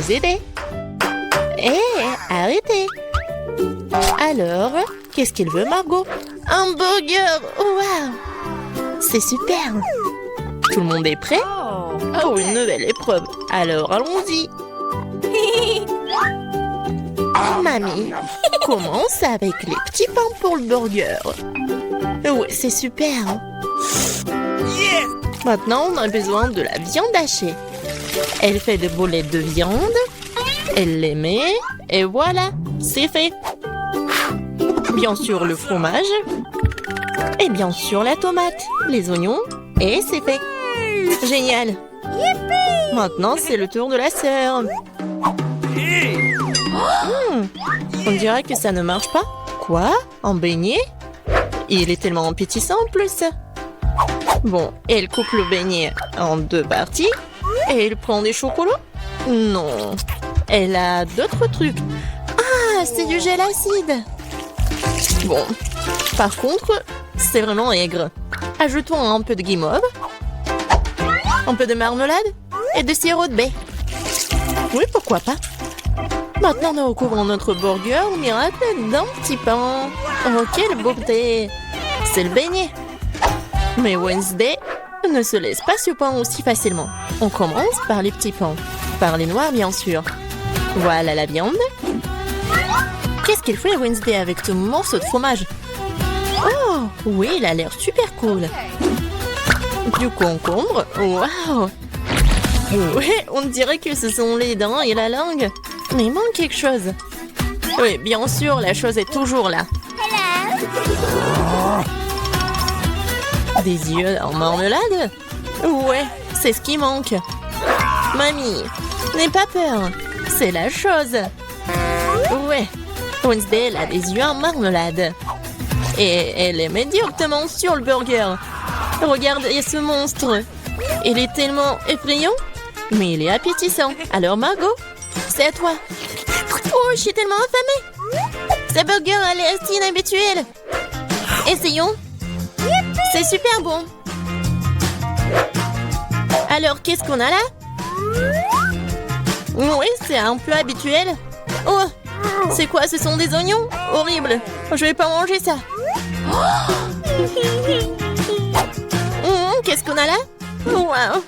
vous aider. Hé, arrêtez. Alors, qu'est-ce qu'il veut, Margot? Un burger! Waouh! C'est super! Tout le monde est prêt? Oh, une nouvelle épreuve. Alors, allons-y. Mamie, commence avec les petits pains pour le burger. Ouais, c'est super. Maintenant, on a besoin de la viande hachée. Elle fait des boulettes de viande. Elle les met. Et voilà, c'est fait. Bien sûr, le fromage. Et bien sûr, la tomate, les oignons. Et c'est fait. Génial. Maintenant, c'est le tour de la sœur. On dirait que ça ne marche pas. Quoi? Un beignet? Il est tellement appétissant en plus. Bon, elle coupe le beignet en 2 parties. Et elle prend des chocolats? Non. Elle a d'autres trucs. Ah, c'est du gel acide. Bon, par contre, c'est vraiment aigre. Ajoutons un peu de guimauve. Un peu de marmelade. Et de sirop de baie. Oui, pourquoi pas. Maintenant, nous recouvrons notre burger au miracle d'un petit pain. Oh, quelle beauté! C'est le beignet. Mais Wednesday ne se laisse pas surprendre aussi facilement. On commence par les petits pains. Par les noirs, bien sûr. Voilà la viande. Qu'est-ce qu'il fait, Wednesday, avec ce morceau de fromage? Oh, oui, il a l'air super cool. Du concombre. Waouh! Ouais, on dirait que ce sont les dents et la langue. Mais il manque quelque chose. Oui, bien sûr, la chose est toujours là. Des yeux en marmelade? Ouais, c'est ce qui manque. Mamie, n'aie pas peur. C'est la chose. Ouais, Wednesday, elle a des yeux en marmelade. Et elle les met directement sur le burger. Regardez ce monstre. Il est tellement effrayant, mais il est appétissant. Alors Margot, c'est à toi. Oh, je suis tellement affamée. Ce burger a l'air si inhabituel. Essayons. C'est super bon. Alors, qu'est-ce qu'on a là? Oui, c'est un peu habituel. Oh, c'est quoi? Ce sont des oignons? Horrible. Je vais pas manger ça. Qu'est-ce qu'on a là? Wow.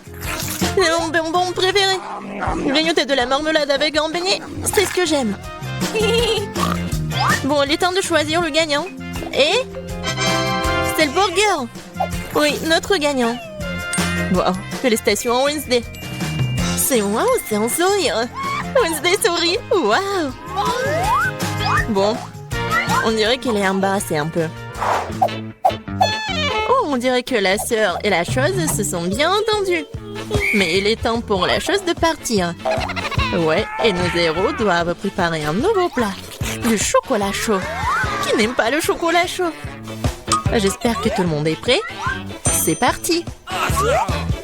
C'est mon bonbon préféré. Grignoter de la marmelade avec un beignet, c'est ce que j'aime. Bon, il est temps de choisir le gagnant. Et c'est le burger. Oui, notre gagnant. Wow, félicitations à Wednesday. C'est wow, c'est un sourire. Wednesday sourit. Wow. Bon, on dirait qu'elle est embarrassée un peu. Oh, on dirait que la sœur et la chose se sont bien entendues. Mais il est temps pour la chose de partir. Ouais, et nos héros doivent préparer un nouveau plat. Du chocolat chaud. Qui n'aime pas le chocolat chaud? J'espère que tout le monde est prêt. C'est parti.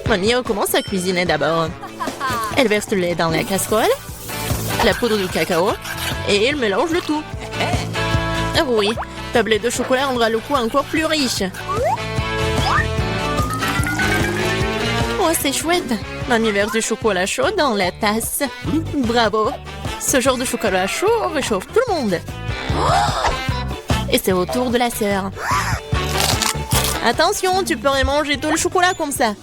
Mamie commence à cuisiner d'abord. Elle verse le lait dans la casserole, la poudre de cacao, et elle mélange le tout. Ah oui, tablette de chocolat rendra le goût encore plus riche. Oh, c'est chouette. Mamie verse du chocolat chaud dans la tasse. Bravo. Ce genre de chocolat chaud réchauffe tout le monde. Et c'est au tour de la sœur. Attention, tu pourrais manger tout le chocolat comme ça.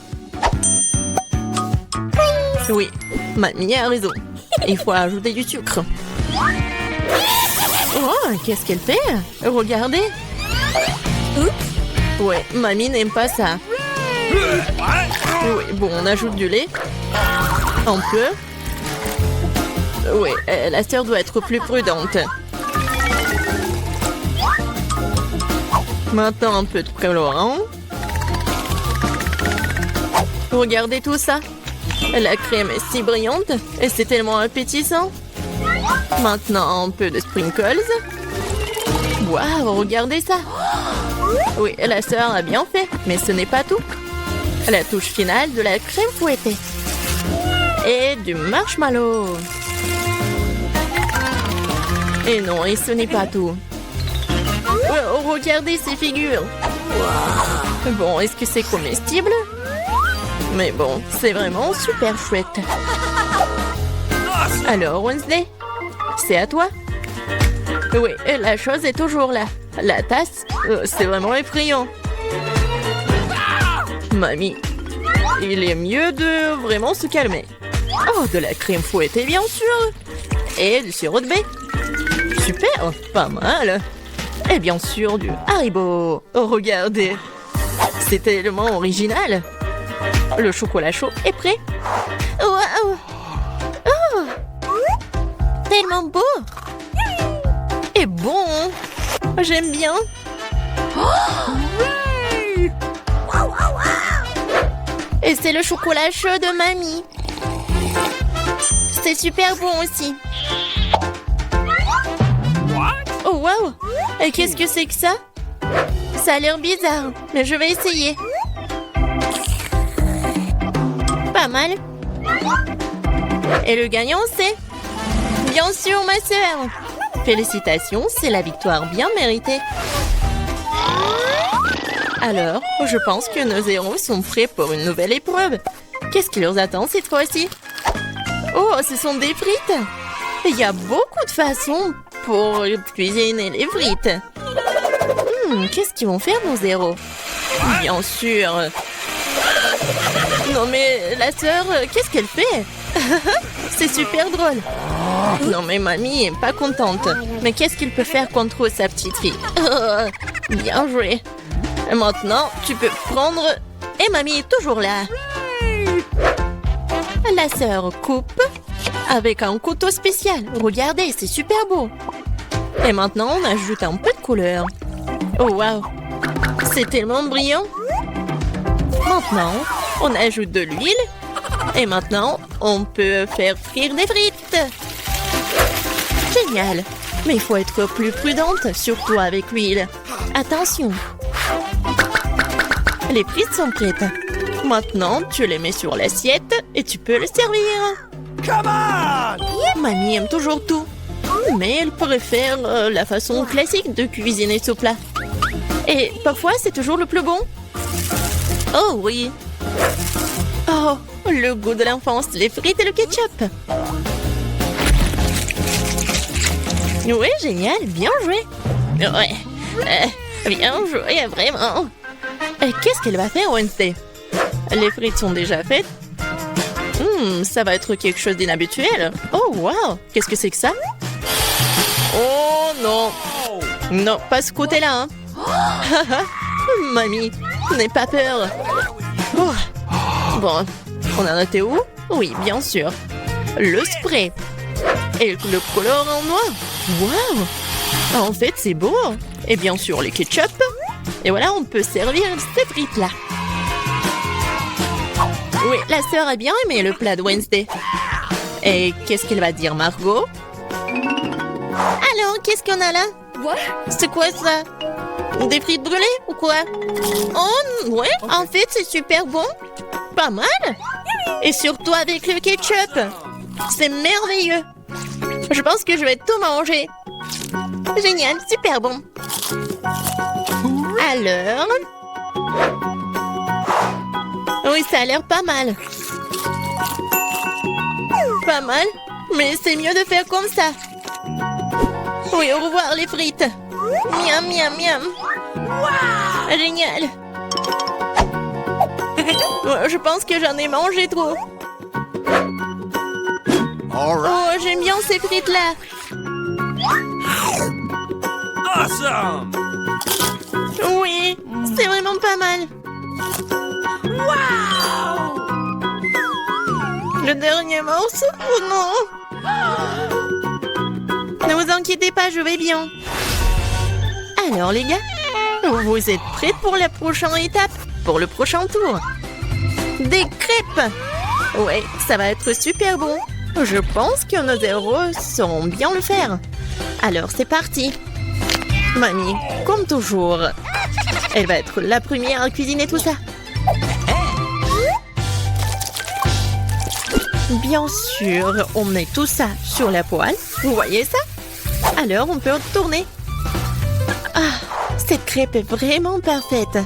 Oui, mamie a raison. Il faut ajouter du sucre. Oh, qu'est-ce qu'elle fait? Regardez. Ouais, mamie n'aime pas ça. Oui, bon, on ajoute du lait. Un peu. Oui, la sœur doit être plus prudente. Maintenant, un peu de colorant. Regardez tout ça. La crème est si brillante et c'est tellement appétissant. Maintenant, un peu de sprinkles. Waouh, regardez ça. Oui, la sœur a bien fait, mais ce n'est pas tout. La touche finale de la crème fouettée. Et du marshmallow. Et non, et ce n'est pas tout. Oh, regardez ces figures. Bon, est-ce que c'est comestible? Mais bon, c'est vraiment super chouette. Alors, Wednesday, c'est à toi. Oui, et la chose est toujours là. La tasse, c'est vraiment effrayant. Mamie, il est mieux de vraiment se calmer. Oh, de la crème fouettée, bien sûr. Et du sirop de baie. Super, pas mal. Et bien sûr, du Haribo. Oh, regardez. C'est tellement original. Le chocolat chaud est prêt. Waouh! Oh! Tellement beau! Et bon! J'aime bien! Et c'est le chocolat chaud de mamie. C'est super bon aussi. Oh waouh! Et qu'est-ce que c'est que ça? Ça a l'air bizarre, mais je vais essayer. Pas mal. Et le gagnant, c'est... Bien sûr, ma sœur. Félicitations, c'est la victoire bien méritée. Alors, je pense que nos héros sont prêts pour une nouvelle épreuve. Qu'est-ce qui leur attend cette fois-ci? Oh, ce sont des frites. Il y a beaucoup de façons pour cuisiner les frites. Qu'est-ce qu'ils vont faire, nos héros? Bien sûr. Non mais, la sœur, qu'est-ce qu'elle fait? C'est super drôle. Non mais mamie est pas contente. Mais qu'est-ce qu'il peut faire contre sa petite fille? Bien joué. Et maintenant, tu peux prendre... Et mamie est toujours là. La sœur coupe avec un couteau spécial. Regardez, c'est super beau. Et maintenant, on ajoute un peu de couleur. Oh waouh, c'est tellement brillant. Maintenant, on ajoute de l'huile. Et maintenant, on peut faire frire des frites. Génial. Mais il faut être plus prudente, surtout avec l'huile. Attention. Les frites sont prêtes. Maintenant, tu les mets sur l'assiette et tu peux le servir. Come on! Mamie aime toujours tout. Mais elle préfère la façon classique de cuisiner ce plat. Et parfois, c'est toujours le plus bon. Oh oui. Oh, le goût de l'enfance, les frites et le ketchup. Oui, génial, bien joué. Ouais, bien joué, vraiment. Et qu'est-ce qu'elle va faire, Wednesday? Les frites sont déjà faites. Ça va être quelque chose d'inhabituel. Oh, wow, qu'est-ce que c'est que ça? Oh non. Non, pas ce côté-là. Hein. Mamie, n'aie pas peur. Oh. Bon, on en était où? Oui, bien sûr. Le spray. Et le colore en noir. Waouh! En fait, c'est beau. Et bien sûr, les ketchup. Et voilà, on peut servir ces frites-là. Oui, la sœur a bien aimé le plat de Wednesday. Et qu'est-ce qu'elle va dire, Margot? Alors, qu'est-ce qu'on a là? C'est quoi ça? Des frites brûlées ou quoi? Oh, ouais, en fait, c'est super bon. Pas mal. Et surtout avec le ketchup. C'est merveilleux. Je pense que je vais tout manger. Génial, super bon. Alors... Oui, ça a l'air pas mal. Pas mal, mais c'est mieux de faire comme ça. Oui, au revoir les frites. Miam, miam, miam. Génial. Je pense que j'en ai mangé trop. Oh, j'aime bien ces frites-là. Awesome! Oui, c'est vraiment pas mal. Wow! Le dernier morceau? Oh non! Ne vous inquiétez pas, je vais bien. Alors les gars, vous êtes prêts pour la prochaine étape? Pour le prochain tour? Des crêpes! Ouais, ça va être super bon. Je pense que nos héros sauront bien le faire. Alors c'est parti. Mamie, comme toujours, elle va être la première à cuisiner tout ça. Bien sûr, on met tout ça sur la poêle. Vous voyez ça? Alors, on peut tourner. Ah, cette crêpe est vraiment parfaite.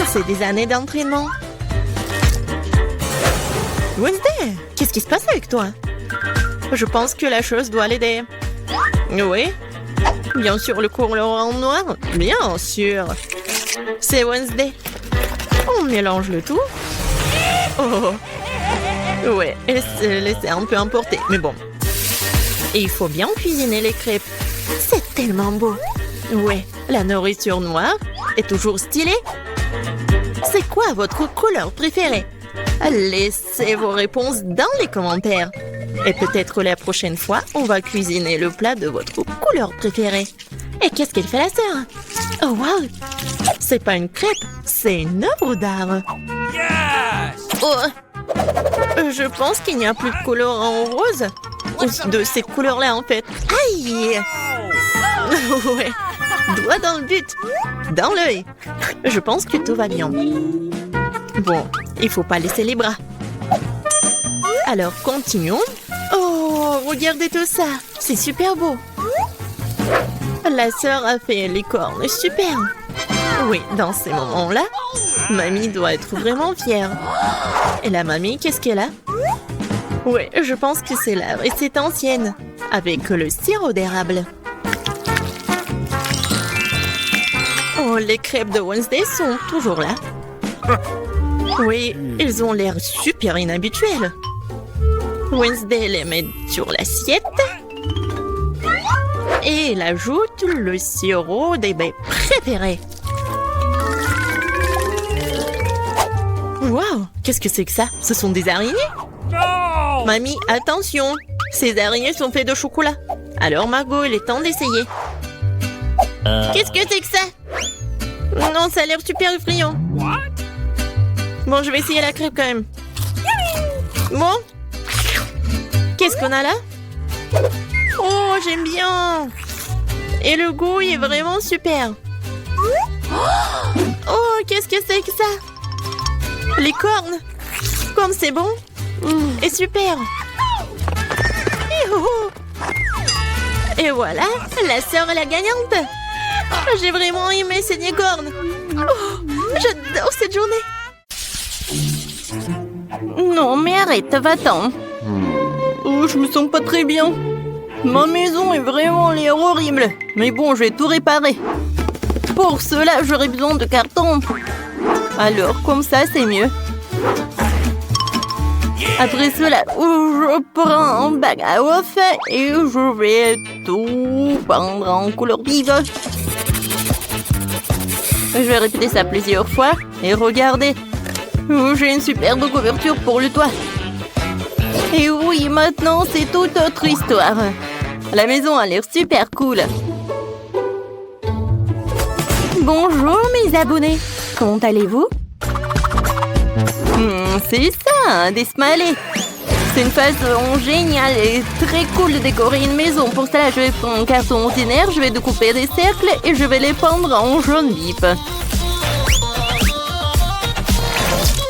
C'est des années d'entraînement. Wednesday, qu'est-ce qui se passe avec toi? Je pense que la chose doit l'aider. Oui. Bien sûr, le couleur en noir. Bien sûr. C'est Wednesday. On mélange le tout. Oh. Ouais, elle s'est laissée un peu emporter, mais bon. Et il faut bien cuisiner les crêpes. C'est tellement beau. Ouais, la nourriture noire est toujours stylée. C'est quoi votre couleur préférée? Laissez vos réponses dans les commentaires. Et peut-être la prochaine fois, on va cuisiner le plat de votre couleur préférée. Et qu'est-ce qu'elle fait la sœur? Oh wow! C'est pas une crêpe, c'est une œuvre d'art. Yes! Oh! Je pense qu'il n'y a plus de couleur en rose. Ou de ces couleurs-là, en fait. Aïe! Ouais. Doigt dans le but. Dans l'œil. Je pense que tout va bien. Bon, il faut pas laisser les bras. Alors, continuons. Oh, regardez tout ça. C'est super beau. La sœur a fait les cornes. Super. Oui, dans ces moments-là, mamie doit être vraiment fière. Et la mamie, qu'est-ce qu'elle a? Oui, je pense que c'est la recette ancienne, avec le sirop d'érable. Oh, les crêpes de Wednesday sont toujours là. Oui, ils ont l'air super inhabituels. Wednesday les met sur l'assiette. Et elle ajoute le sirop des baies préférés. Waouh, qu'est-ce que c'est que ça? Ce sont des araignées? No! Mamie, attention! Ces araignées sont faites de chocolat. Alors Margot, il est temps d'essayer. Qu'est-ce que c'est que ça? Non, ça a l'air super effrayant. What? Bon, je vais essayer la crêpe quand même. Bon. Qu'est-ce qu'on a là? Oh, j'aime bien. Et le goût, il est vraiment super. Oh, qu'est-ce que c'est que ça? Les cornes. Comme c'est bon. Et super. Et voilà, la sœur est la gagnante. J'ai vraiment aimé ces cornes. Oh, j'adore cette journée. Non, mais arrête, va-t'en. Oh, je me sens pas très bien. Ma maison est vraiment l'air horrible. Mais bon, je vais tout réparer. Pour cela, j'aurai besoin de carton. Alors, comme ça, c'est mieux. Après cela, je prends un bac à off et je vais tout peindre en couleur vive. Je vais répéter ça plusieurs fois et regardez. J'ai une superbe couverture pour le toit. Et oui, maintenant, c'est toute autre histoire. La maison a l'air super cool. Bonjour, mes abonnés. Comment allez-vous? C'est ça, des smileys. C'est une façon géniale et très cool de décorer une maison. Pour cela, je vais prendre un carton ordinaire, je vais découper des cercles et je vais les peindre en jaune vif.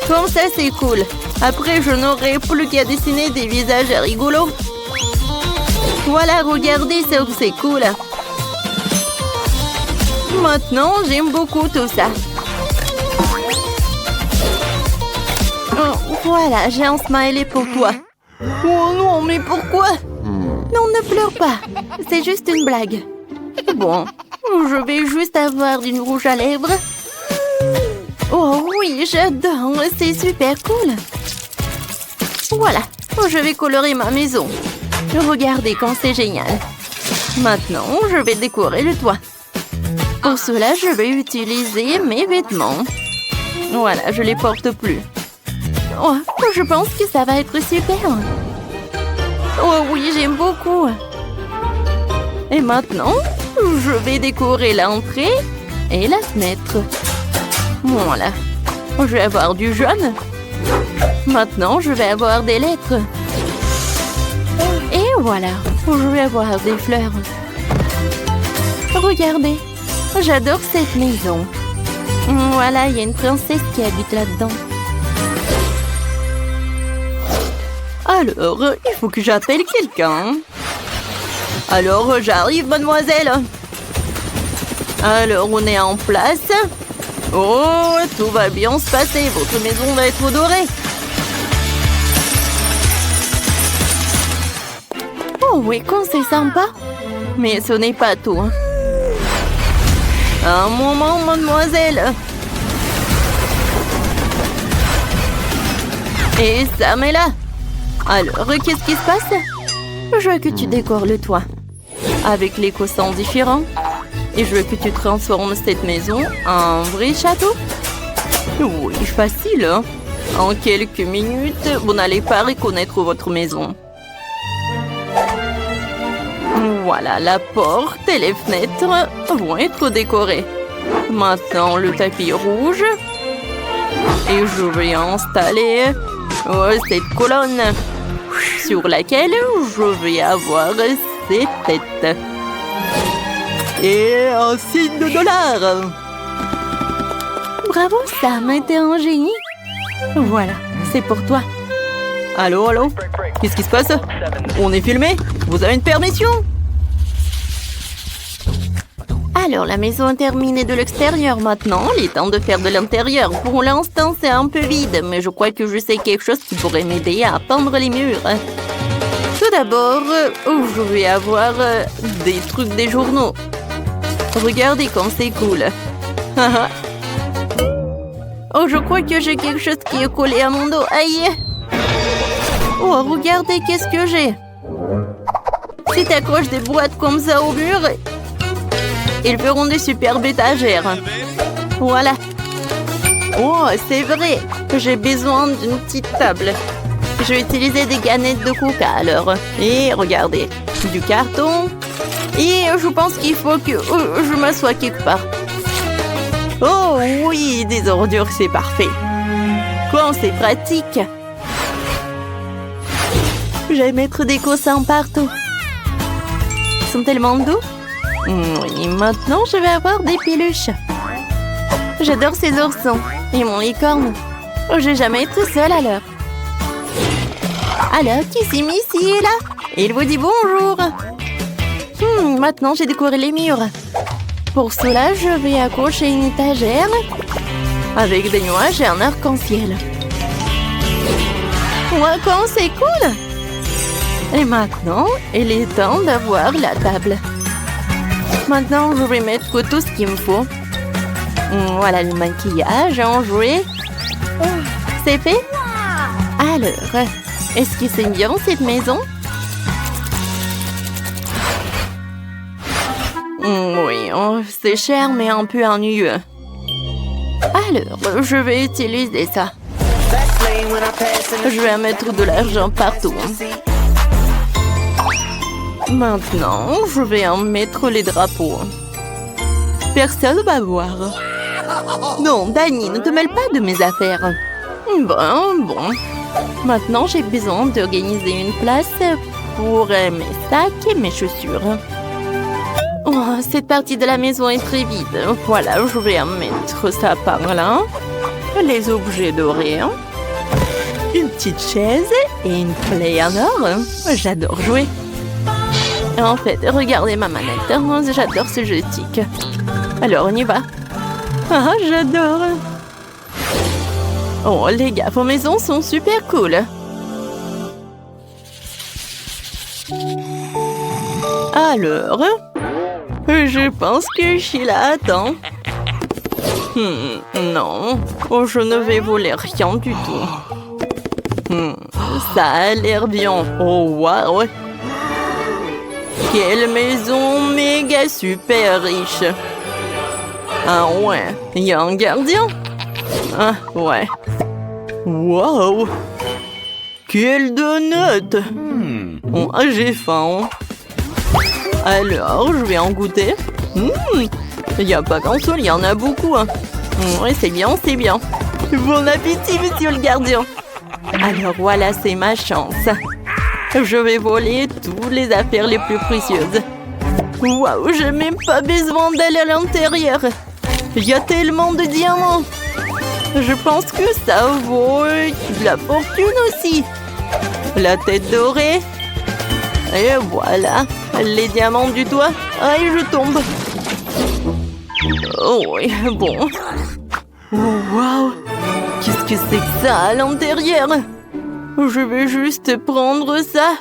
Comme ça, c'est cool. Après, je n'aurai plus qu'à dessiner des visages rigolos. Voilà, regardez, c'est cool. Maintenant, j'aime beaucoup tout ça. Oh, voilà, j'ai un smiley pour toi. Oh non, mais pourquoi? Non, ne pleure pas. C'est juste une blague. Bon, je vais juste avoir du rouge à lèvres. Oh oui, j'adore. C'est super cool. Voilà, je vais colorer ma maison. Regardez comme c'est génial. Maintenant, je vais décorer le toit. Pour cela, je vais utiliser mes vêtements. Voilà, je les porte plus. Oh, je pense que ça va être super. Oh oui, j'aime beaucoup. Et maintenant, je vais décorer l'entrée et la fenêtre. Voilà. Je vais avoir du jaune. Maintenant, je vais avoir des lettres. Et voilà, je vais avoir des fleurs. Regardez, j'adore cette maison. Voilà, il y a une princesse qui habite là-dedans. Alors, il faut que j'appelle quelqu'un. Alors, j'arrive, mademoiselle. Alors, on est en place. Oh, tout va bien se passer. Votre maison va être dorée. Oh oui, quand c'est sympa. Mais ce n'est pas tout. Un moment, mademoiselle. Et ça met là. Alors, qu'est-ce qui se passe? Je veux que tu décores le toit avec les coussins différents. Et je veux que tu transformes cette maison en vrai château. Oui, facile, hein? En quelques minutes, vous n'allez pas reconnaître votre maison. Voilà, la porte et les fenêtres vont être décorées. Maintenant, le tapis rouge. Et je vais installer cette colonne sur laquelle je vais avoir ces têtes. Et un signe de $. Bravo Sam, t'es un génie. Voilà, c'est pour toi. Allô, allô? Qu'est-ce qui se passe? On est filmé? Vous avez une permission? Alors, la maison est terminée de l'extérieur maintenant. Il est temps de faire de l'intérieur. Pour l'instant, c'est un peu vide, mais je crois que je sais quelque chose qui pourrait m'aider à peindre les murs. Tout d'abord, je vais avoir des trucs des journaux. Regardez comme c'est cool. Oh, je crois que j'ai quelque chose qui est collé à mon dos. Aïe! Oh, regardez qu'est-ce que j'ai. Si tu accroches des boîtes comme ça au mur, ils feront des superbes étagères. Voilà. Oh, c'est vrai. J'ai besoin d'une petite table. Je vais utiliser des canettes de coca alors. Et regardez, du carton. Et je pense qu'il faut que je m'assoie quelque part. Oh oui, des ordures, c'est parfait. Quand c'est pratique. Je vais mettre des coussins partout. Ils sont tellement doux. Oui, maintenant je vais avoir des peluches. J'adore ces oursons et mon licorne. Oh, je vais jamais être seule alors. Alors, qui s'est mis ici et là? Il vous dit bonjour. Maintenant j'ai décoré les murs. Pour cela, je vais accrocher une étagère avec des nuages et un arc-en-ciel. Ouais, quand c'est cool! Et maintenant, il est temps d'avoir la table. Maintenant, je vais mettre tout ce qu'il me faut. Voilà le maquillage, en jouet. C'est fait? Alors, est-ce que c'est bien cette maison? Oui, c'est cher mais un peu ennuyeux. Alors, je vais utiliser ça. Je vais mettre de l'argent partout. Maintenant, je vais en mettre les drapeaux. Personne ne va voir. Non, Danny, ne te mêle pas de mes affaires. Bon. Maintenant, j'ai besoin d'organiser une place pour mes sacs et mes chaussures. Oh, cette partie de la maison est très vide. Voilà, je vais en mettre ça par là. Les objets dorés. Une petite chaise et une play en or. J'adore jouer. En fait, regardez ma manette. J'adore ce joystick. Alors, on y va. Ah, j'adore. Oh, les gars, vos maisons sont super cool. Alors, je pense que Sheila attend. Non, je ne vais voler rien du tout. Ça a l'air bien. Oh, waouh! Quelle maison méga super riche. Ah ouais, il y a un gardien? Ah ouais. Waouh! Quelle donut! Oh, j'ai faim. Alors, je vais en goûter. Il n'y a pas qu'un seul, il y en a beaucoup. Ouais, c'est bien, c'est bien. Bon appétit, monsieur le gardien. Alors voilà, c'est ma chance. Je vais voler toutes les affaires les plus précieuses. Waouh, j'ai même pas besoin d'aller à l'intérieur. Il y a tellement de diamants. Je pense que ça vaut de la fortune aussi. La tête dorée. Et voilà, les diamants du toit. Aïe, je tombe. Oh oui, bon. Oh, waouh. Qu'est-ce que c'est que ça à l'intérieur? Je vais juste prendre ça.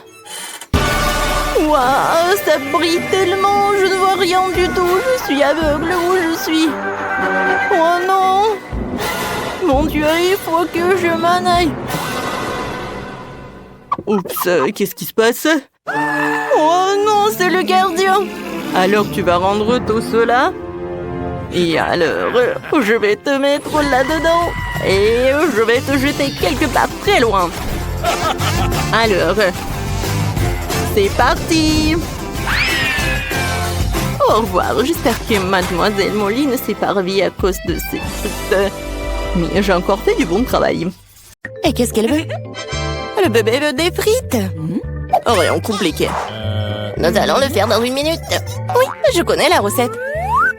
Waouh, ça brille tellement, je ne vois rien du tout, je suis aveugle où je suis. Oh non! Mon Dieu, il faut que je m'en aille. Oups, qu'est-ce qui se passe? Oh non, c'est le gardien. Alors tu vas rendre tout cela? Et alors, je vais te mettre là-dedans et je vais te jeter quelque part très loin. Alors, c'est parti. Au revoir, j'espère que Mademoiselle Molly ne s'est pas ravie à cause de ces trucs. Mais j'ai encore fait du bon travail. Et qu'est-ce qu'elle veut? Le bébé veut des frites. Rien compliqué. Nous allons le faire dans 1 minute. Oui, je connais la recette.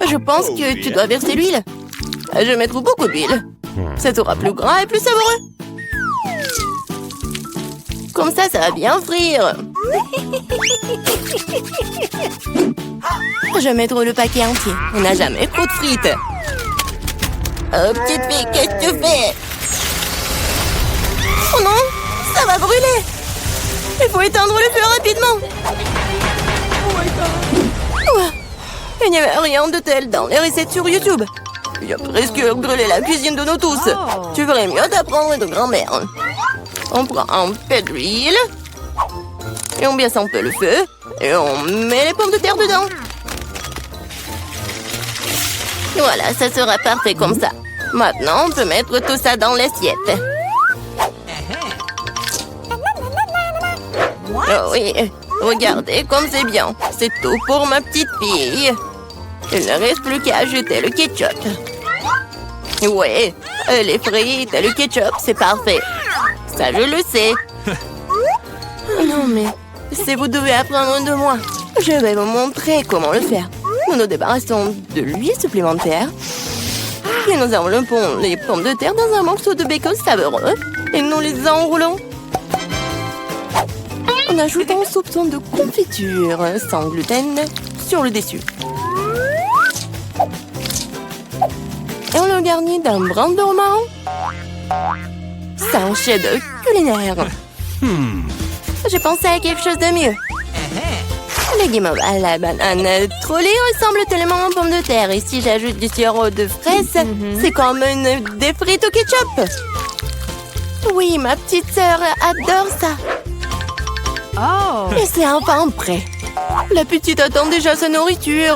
Je pense que tu dois verser l'huile. Je vais mettre beaucoup d'huile. Ça sera plus gras et plus savoureux. Comme ça va bien frire. Je vais mettre le paquet entier. On n'a jamais trop de frites. Oh, petite fille, qu'est-ce que tu fais? Oh non, ça va brûler. Il faut éteindre le feu rapidement. Ouais. Il n'y avait rien de tel dans les recettes sur YouTube. Il a presque brûlé la cuisine de nous tous. Tu ferais mieux d'apprendre de grand-mère. On prend un peu d'huile. Et on baisse un peu le feu. Et on met les pommes de terre dedans. Voilà, ça sera parfait comme ça. Maintenant, on peut mettre tout ça dans l'assiette. Oh oui, regardez comme c'est bien. C'est tout pour ma petite fille. Il ne reste plus qu'à ajouter le ketchup. Oui, les frites et le ketchup, c'est parfait. Ça, je le sais. Non, mais si vous devez apprendre de moi, je vais vous montrer comment le faire. Nous nous débarrassons de l'huile supplémentaire. Puis nous enveloppons les pommes de terre dans un morceau de bacon savoureux et nous les enroulons. On ajoute un soupçon de confiture sans gluten sur le dessus. Et on le garnit d'un brin de romarin. C'est un chef-d'œuvre culinaire. J'ai pensé à quelque chose de mieux. Les guimauves à la banane trollée ressemblent tellement aux pommes de terre. Et si j'ajoute du sirop de fraise, c'est comme des frites au ketchup. Oui, ma petite sœur adore ça. Et c'est enfin prêt. La petite attend déjà sa nourriture.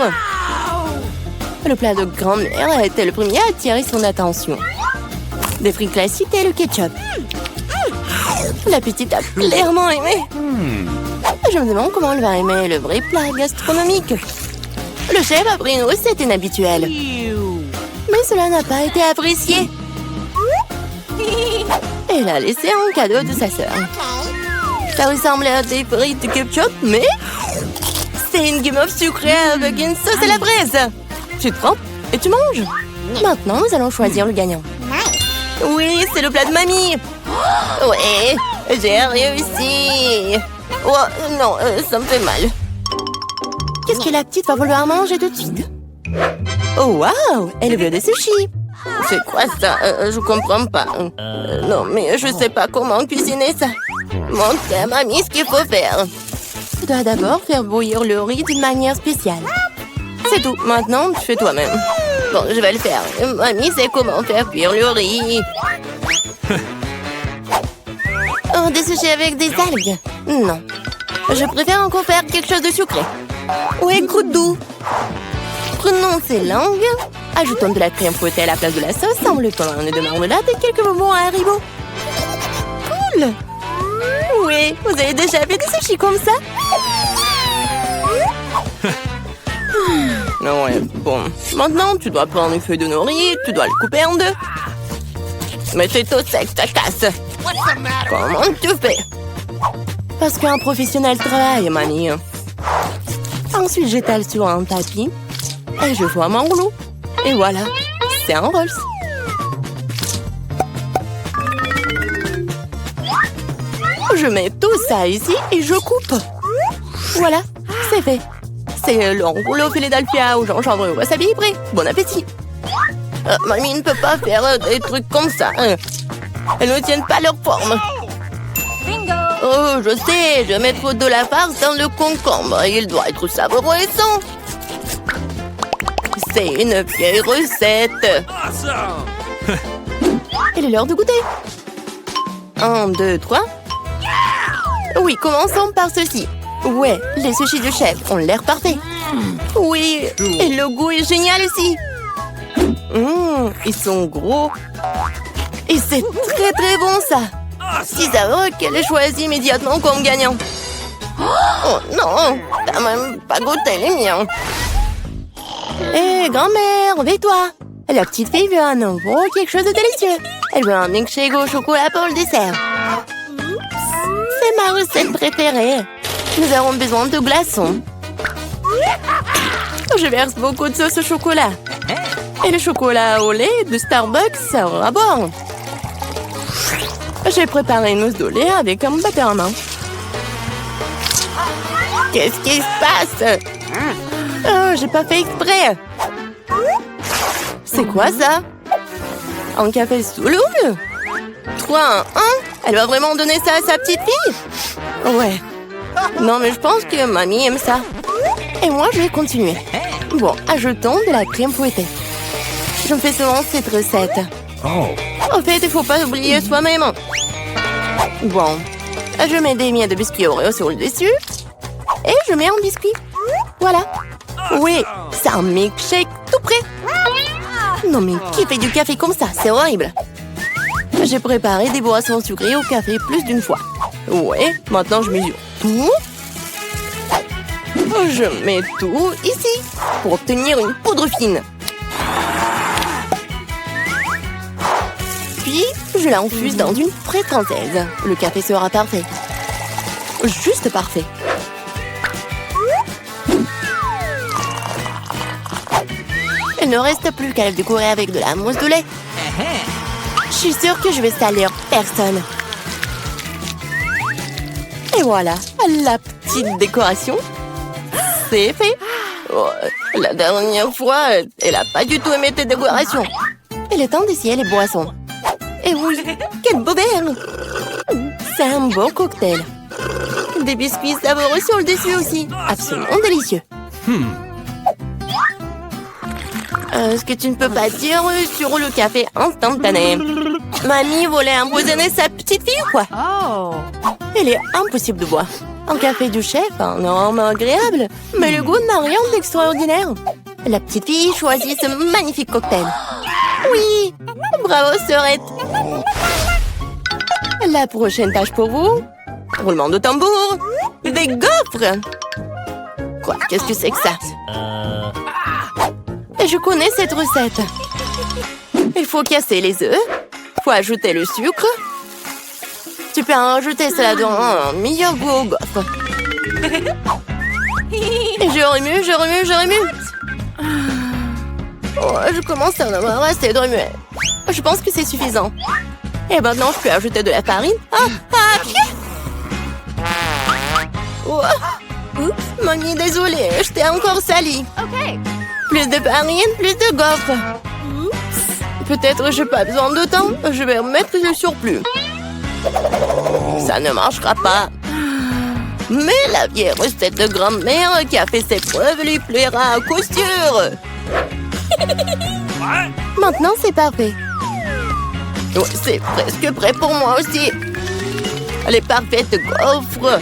Le plat de grand-mère a été le premier à attirer son attention. Des frites classiques et le ketchup. La petite a clairement aimé. Je me demande comment elle va aimer le vrai plat gastronomique. Le chef a pris une recette inhabituelle. Mais cela n'a pas été apprécié. Elle a laissé un cadeau de sa sœur. Ça ressemble à des frites de ketchup, mais c'est une guimauve sucrée avec une sauce à la fraise. Tu te trempes et tu manges. Maintenant, nous allons choisir le gagnant. Oui, c'est le plat de mamie. Oui, j'ai réussi. Oh, non, ça me fait mal. Qu'est-ce que la petite va vouloir manger tout de suite? Oh, waouh, elle veut des sushis. C'est quoi ça? Je comprends pas. Non, mais je sais pas comment cuisiner ça. Montre à mamie ce qu'il faut faire. Tu dois d'abord faire bouillir le riz d'une manière spéciale. C'est tout. Maintenant, tu fais toi-même. Bon, je vais le faire. Mamie sait comment faire cuire le riz. Oh, des sushis avec des algues? Non. Je préfère encore faire quelque chose de sucré. Ouais, croûte doux. Prenons ces langues. Ajoutons de la crème fouettée à la place de la sauce, enveloppons de marmelade et quelques bonbons à Haribo. Cool! Oui, vous avez déjà fait des sushis comme ça? Ouais, bon. Maintenant, tu dois prendre une feuille de nori, tu dois le couper en deux. Mais c'est tout sec, ça casse. Comment tu fais? Parce qu'un professionnel travaille, mamie. Ensuite, j'étale sur un tapis et je forme un rouleau. Et voilà, c'est un Rolls. Je mets tout ça ici et je coupe. Voilà, c'est fait. C'est le rouleau Philadelphia au gingembre et au wasabi prêt. Bon appétit. Mamie ne peut pas faire des trucs comme ça. Elles ne tiennent pas leur forme. Bingo! Oh, je sais, je vais mettre de la farce dans le concombre. Il doit être savoureux et sain. C'est une vieille recette. Awesome! Il est l'heure de goûter. 1, 2, 3. Oui, commençons par ceci. Ouais, les sushis du chef ont l'air parfaits. Oui, et le goût est génial aussi. Ils sont gros. Et c'est très très bon ça. Si savoureux qu'elle ait choisi immédiatement comme gagnant. Oh non, t'as même pas goûté les miens. Hé, grand-mère, réveille-toi. La petite fille veut un nouveau quelque chose de délicieux. Elle veut un milkshake au chocolat pour le dessert. C'est ma recette préférée. Nous avons besoin de glaçons. Je verse beaucoup de sauce au chocolat. Et le chocolat au lait de Starbucks sera bon. J'ai préparé une mousse de lait avec un batteur à main. Qu'est-ce qui se passe? Oh, j'ai pas fait exprès. C'est quoi ça? Un café sous l'eau? 3, 1. Elle va vraiment donner ça à sa petite fille? Ouais. Non, mais je pense que mamie aime ça. Et moi, je vais continuer. Bon, ajoutons de la crème fouettée. Je me fais souvent cette recette. Oh. En fait, il faut pas oublier soi-même. Bon, je mets des miettes de biscuits Oreo sur le dessus. Et je mets un biscuit. Voilà. Oui, c'est un milkshake tout prêt. Non mais qui fait du café comme ça? C'est horrible. J'ai préparé des boissons sucrées au café plus d'une fois. Ouais, maintenant je mesure tout. Je mets tout ici pour obtenir une poudre fine. Puis, je l'infuse dans une fraise française. Le café sera parfait. Juste parfait. Il ne reste plus qu'à le décorer avec de la mousse de lait. Je suis sûre que je vais salir personne. Et voilà, la petite décoration. C'est fait. Oh, la dernière fois, elle n'a pas du tout aimé tes décorations. Il est temps d'essayer les boissons. Et oui, quel beau verre! C'est un beau cocktail. Des biscuits savoureux sur le dessus aussi. Absolument délicieux. Ce que tu ne peux pas dire sur le café instantané. Mamie voulait empoisonner sa petite fille ou quoi? Oh. Il est impossible de boire. Un café du chef, un arôme agréable, mais le goût n'a rien d'extraordinaire. La petite fille choisit ce magnifique cocktail. Oui, bravo sœurette. La prochaine tâche pour vous. Roulement de tambour. Des gaufres. Quoi? Qu'est-ce que c'est que ça? Je connais cette recette. Il faut casser les œufs. Faut ajouter le sucre. Tu peux en rajouter cela dans un meilleur goût aux gaufres. Et je remue, je remue, je remue. Oh, je commence à en avoir assez de remuer. Je pense que c'est suffisant. Et maintenant, je peux ajouter de la farine. Oh. Oups, mamie, désolée, je t'ai encore sali. Plus de farine, plus de gaufres. Peut-être j'ai pas besoin de temps. Je vais remettre le surplus. Ça ne marchera pas. Mais la vieille recette de grand-mère qui a fait ses preuves lui plaira à coup sûr. Maintenant, c'est parfait. Oh, c'est presque prêt pour moi aussi. Les parfaites gaufres.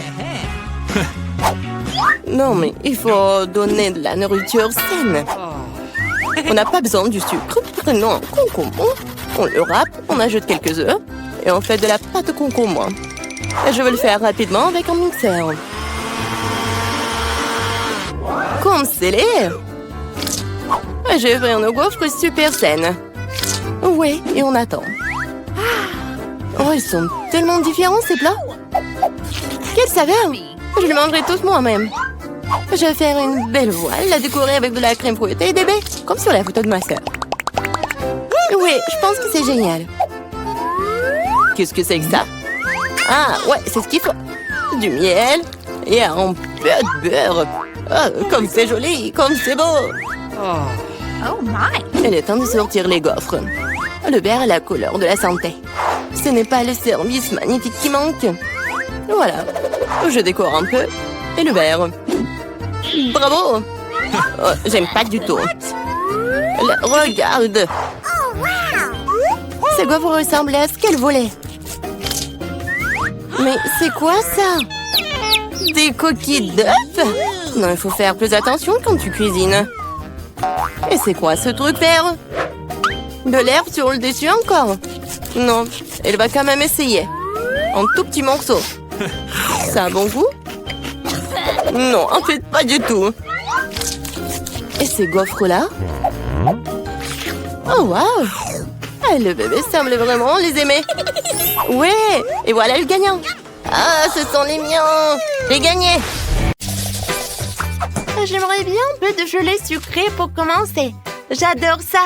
Non, mais il faut donner de la nourriture saine. On n'a pas besoin du sucre. Prenons un concombre. On le râpe, on ajoute quelques œufs et on fait de la pâte concombre. Et je vais le faire rapidement avec un mixeur. Comme scellé. Je vais faire nos gaufres super saines. Oui, et on attend. Oh, ils sont tellement différents ces plats. Quelle saveur! Je les mangerai tous moi-même. Je vais faire une belle voile, la décorer avec de la crème fouettée et des baies, comme sur la photo de ma sœur. Oui, je pense que c'est génial. Qu'est-ce que c'est que ça? Ah, ouais, c'est ce qu'il faut. Du miel et un peu de beurre. Oh, comme c'est joli, comme c'est beau. Oh my. Il est temps de sortir les gaufres. Le beurre est la couleur de la santé. Ce n'est pas le service magnifique qui manque. Voilà. Je décore un peu. Et le verre. Bravo! Oh, j'aime pas du tout. Regarde! Ces gaufres ressemblent à ce qu'elle voulait. Mais c'est quoi ça? Des coquilles d'œufs? Non, il faut faire plus attention quand tu cuisines. Et c'est quoi ce truc vert? De l'herbe sur le dessus encore? Non, elle va quand même essayer. En tout petits morceaux. Ça a bon goût? Non, en fait, pas du tout. Et ces gaufres-là? Oh, waouh! Ah, le bébé semble vraiment les aimer. Ouais, et voilà le gagnant. Ah, ce sont les miens. J'ai gagné. J'aimerais bien un peu de gelée sucrée pour commencer. J'adore ça.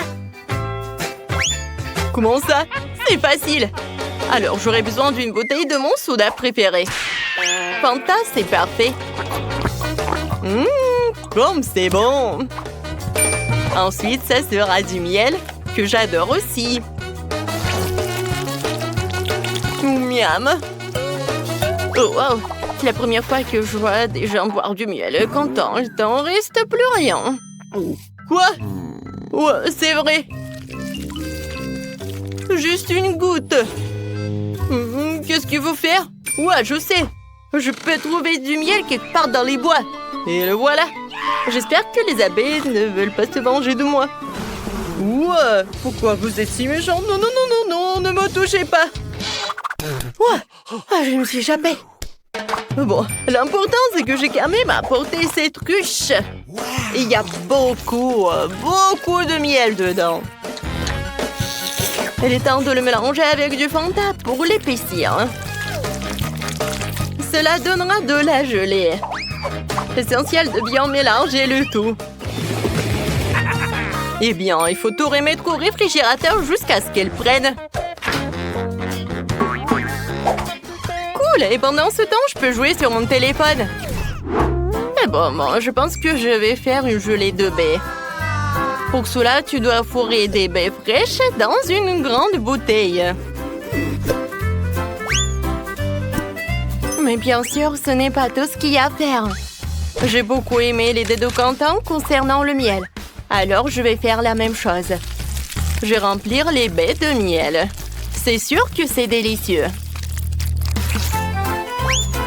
Comment ça? C'est facile. Alors, j'aurais besoin d'une bouteille de mon soda préféré. Fanta, c'est parfait. Comme c'est bon. Ensuite, ça sera du miel, que j'adore aussi. Miam. Oh, wow. C'est la première fois que je vois des gens boire du miel. Quand il t'en reste plus rien. Quoi? Ouais, c'est vrai. Juste une goutte. Qu'est-ce qu'il faut faire? Ouais, je sais. Je peux trouver du miel quelque part dans les bois. Et le voilà. J'espère que les abeilles ne veulent pas se venger de moi. Ouais, pourquoi vous êtes si méchant? Non, non, non, non, non, ne me touchez pas. Ouais, je me suis échappée. Bon, l'important, c'est que j'ai quand même apporté cette ruche. Il y a beaucoup de miel dedans. Il est temps de le mélanger avec du Fanta pour l'épaissir. Cela donnera de la gelée. Essentiel de bien mélanger le tout. Eh bien, il faut tout remettre au réfrigérateur jusqu'à ce qu'elle prenne. Cool! Et pendant ce temps, je peux jouer sur mon téléphone. Mais bon, je pense que je vais faire une gelée de baies. Pour cela, tu dois fourrer des baies fraîches dans une grande bouteille. Mais bien sûr, ce n'est pas tout ce qu'il y a à faire. J'ai beaucoup aimé les dés de Quentin concernant le miel. Alors, je vais faire la même chose. Je vais remplir les baies de miel. C'est sûr que c'est délicieux.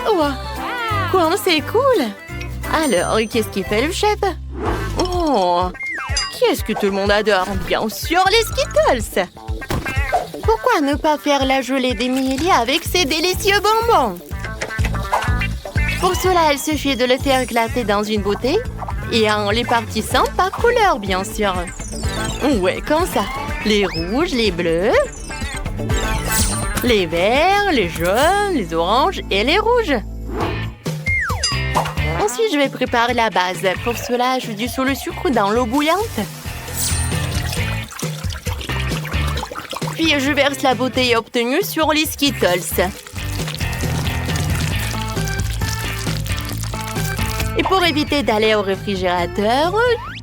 Wow. Quoi, c'est cool! Alors, qu'est-ce qu'il fait le chef? Oh! Qu'est-ce que tout le monde adore? Bien sûr, les Skittles! Pourquoi ne pas faire la gelée d'Emilie avec ces délicieux bonbons? Pour cela, il suffit de le faire éclater dans une bouteille et en les partissant par couleur, bien sûr. Ouais, comme ça. Les rouges, les bleus, les verts, les jaunes, les oranges et les rouges. Ensuite, je vais préparer la base. Pour cela, je dissout le sucre dans l'eau bouillante. Puis, je verse la bouteille obtenue sur les Skittles. Et pour éviter d'aller au réfrigérateur,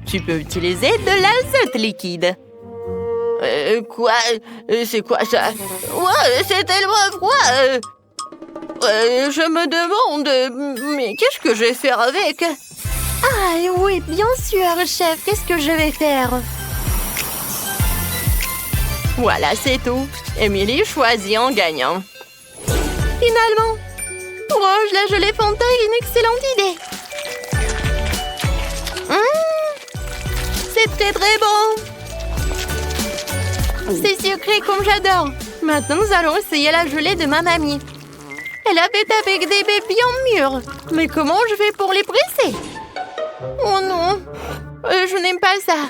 tu peux utiliser de l'azote liquide. Quoi? C'est quoi ça? Ouais, c'est tellement froid! Je me demande, mais qu'est-ce que je vais faire avec? Ah oui, bien sûr, chef. Qu'est-ce que je vais faire? Voilà, c'est tout. Emily choisit en gagnant. Finalement, Rouge, la gelée Fanta est une excellente idée. C'est très très bon. C'est sucré comme j'adore. Maintenant, nous allons essayer la gelée de ma mamie. Elle a fait avec des baies bien mûres. Mais comment je fais pour les presser? Oh non, je n'aime pas ça.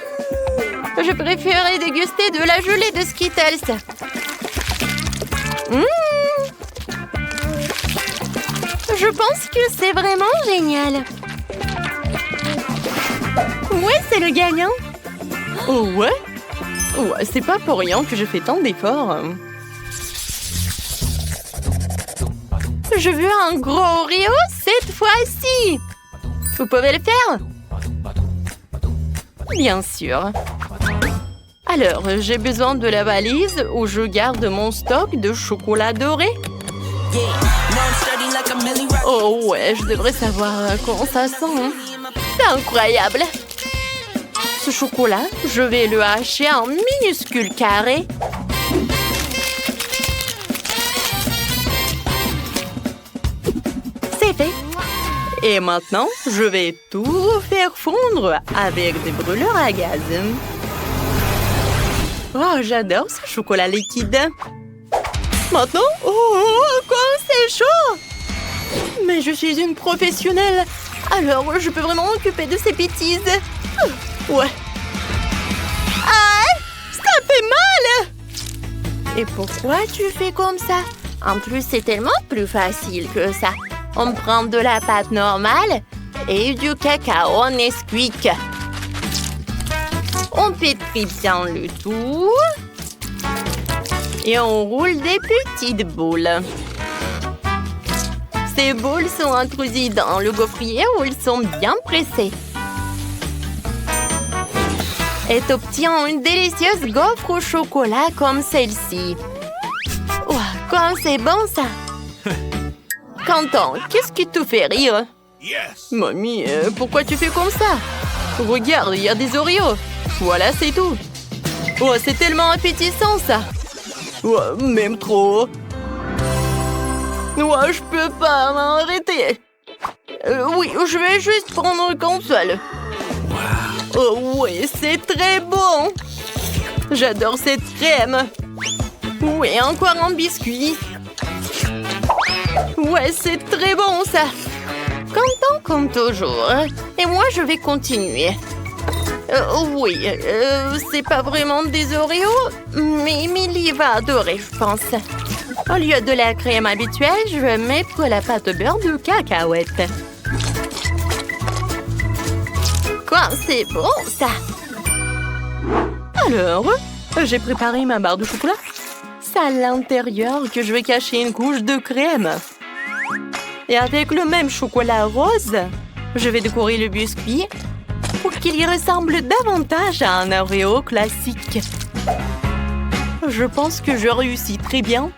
Je préférerais déguster de la gelée de Skittles. Je pense que c'est vraiment génial. Ouais, c'est le gagnant. Oh ouais? Ouais, c'est pas pour rien que je fais tant d'efforts. Je veux un gros Oreo cette fois-ci. Vous pouvez le faire? Bien sûr. Alors, j'ai besoin de la valise où je garde mon stock de chocolat doré. Oh ouais, je devrais savoir comment ça sent. C'est incroyable. Ce chocolat, je vais le hacher en minuscules carrés. C'est fait. Et maintenant, je vais tout faire fondre avec des brûleurs à gaz. Oh, j'adore ce chocolat liquide. Maintenant, comme c'est chaud! Mais je suis une professionnelle, alors je peux vraiment m'occuper de ces bêtises. Ouais. Ah, ça fait mal! Et pourquoi tu fais comme ça? En plus, c'est tellement plus facile que ça. On prend de la pâte normale et du cacao Nesquik. On pétrit bien le tout. Et on roule des petites boules. Ces boules sont introduites dans le gaufrier où ils sont bien pressés. Et obtient une délicieuse gaufre au chocolat comme celle-ci. Wow, comme c'est bon ça! Quentin, qu'est-ce qui te fait rire? Yes. Mamie, pourquoi tu fais comme ça? Regarde, il y a des Oreos. Voilà, c'est tout. Oh, c'est tellement appétissant ça. Ouais, même trop. Ouais, je peux pas m'arrêter. Oui, je vais juste prendre qu'un seul. Oh oui, c'est très bon. J'adore cette crème. Oui, encore un biscuit. Ouais, c'est très bon ça. Content comme toujours. Et moi, je vais continuer. Oui, c'est pas vraiment des Oreos, mais Emily va adorer, je pense. Au lieu de la crème habituelle, je vais mettre la pâte au beurre de cacahuète. Quoi, c'est bon ça. Alors, j'ai préparé ma barre de chocolat. C'est à l'intérieur que je vais cacher une couche de crème. Et avec le même chocolat rose, je vais décorer le biscuit pour qu'il y ressemble davantage à un Oreo classique. Je pense que je réussis très bien.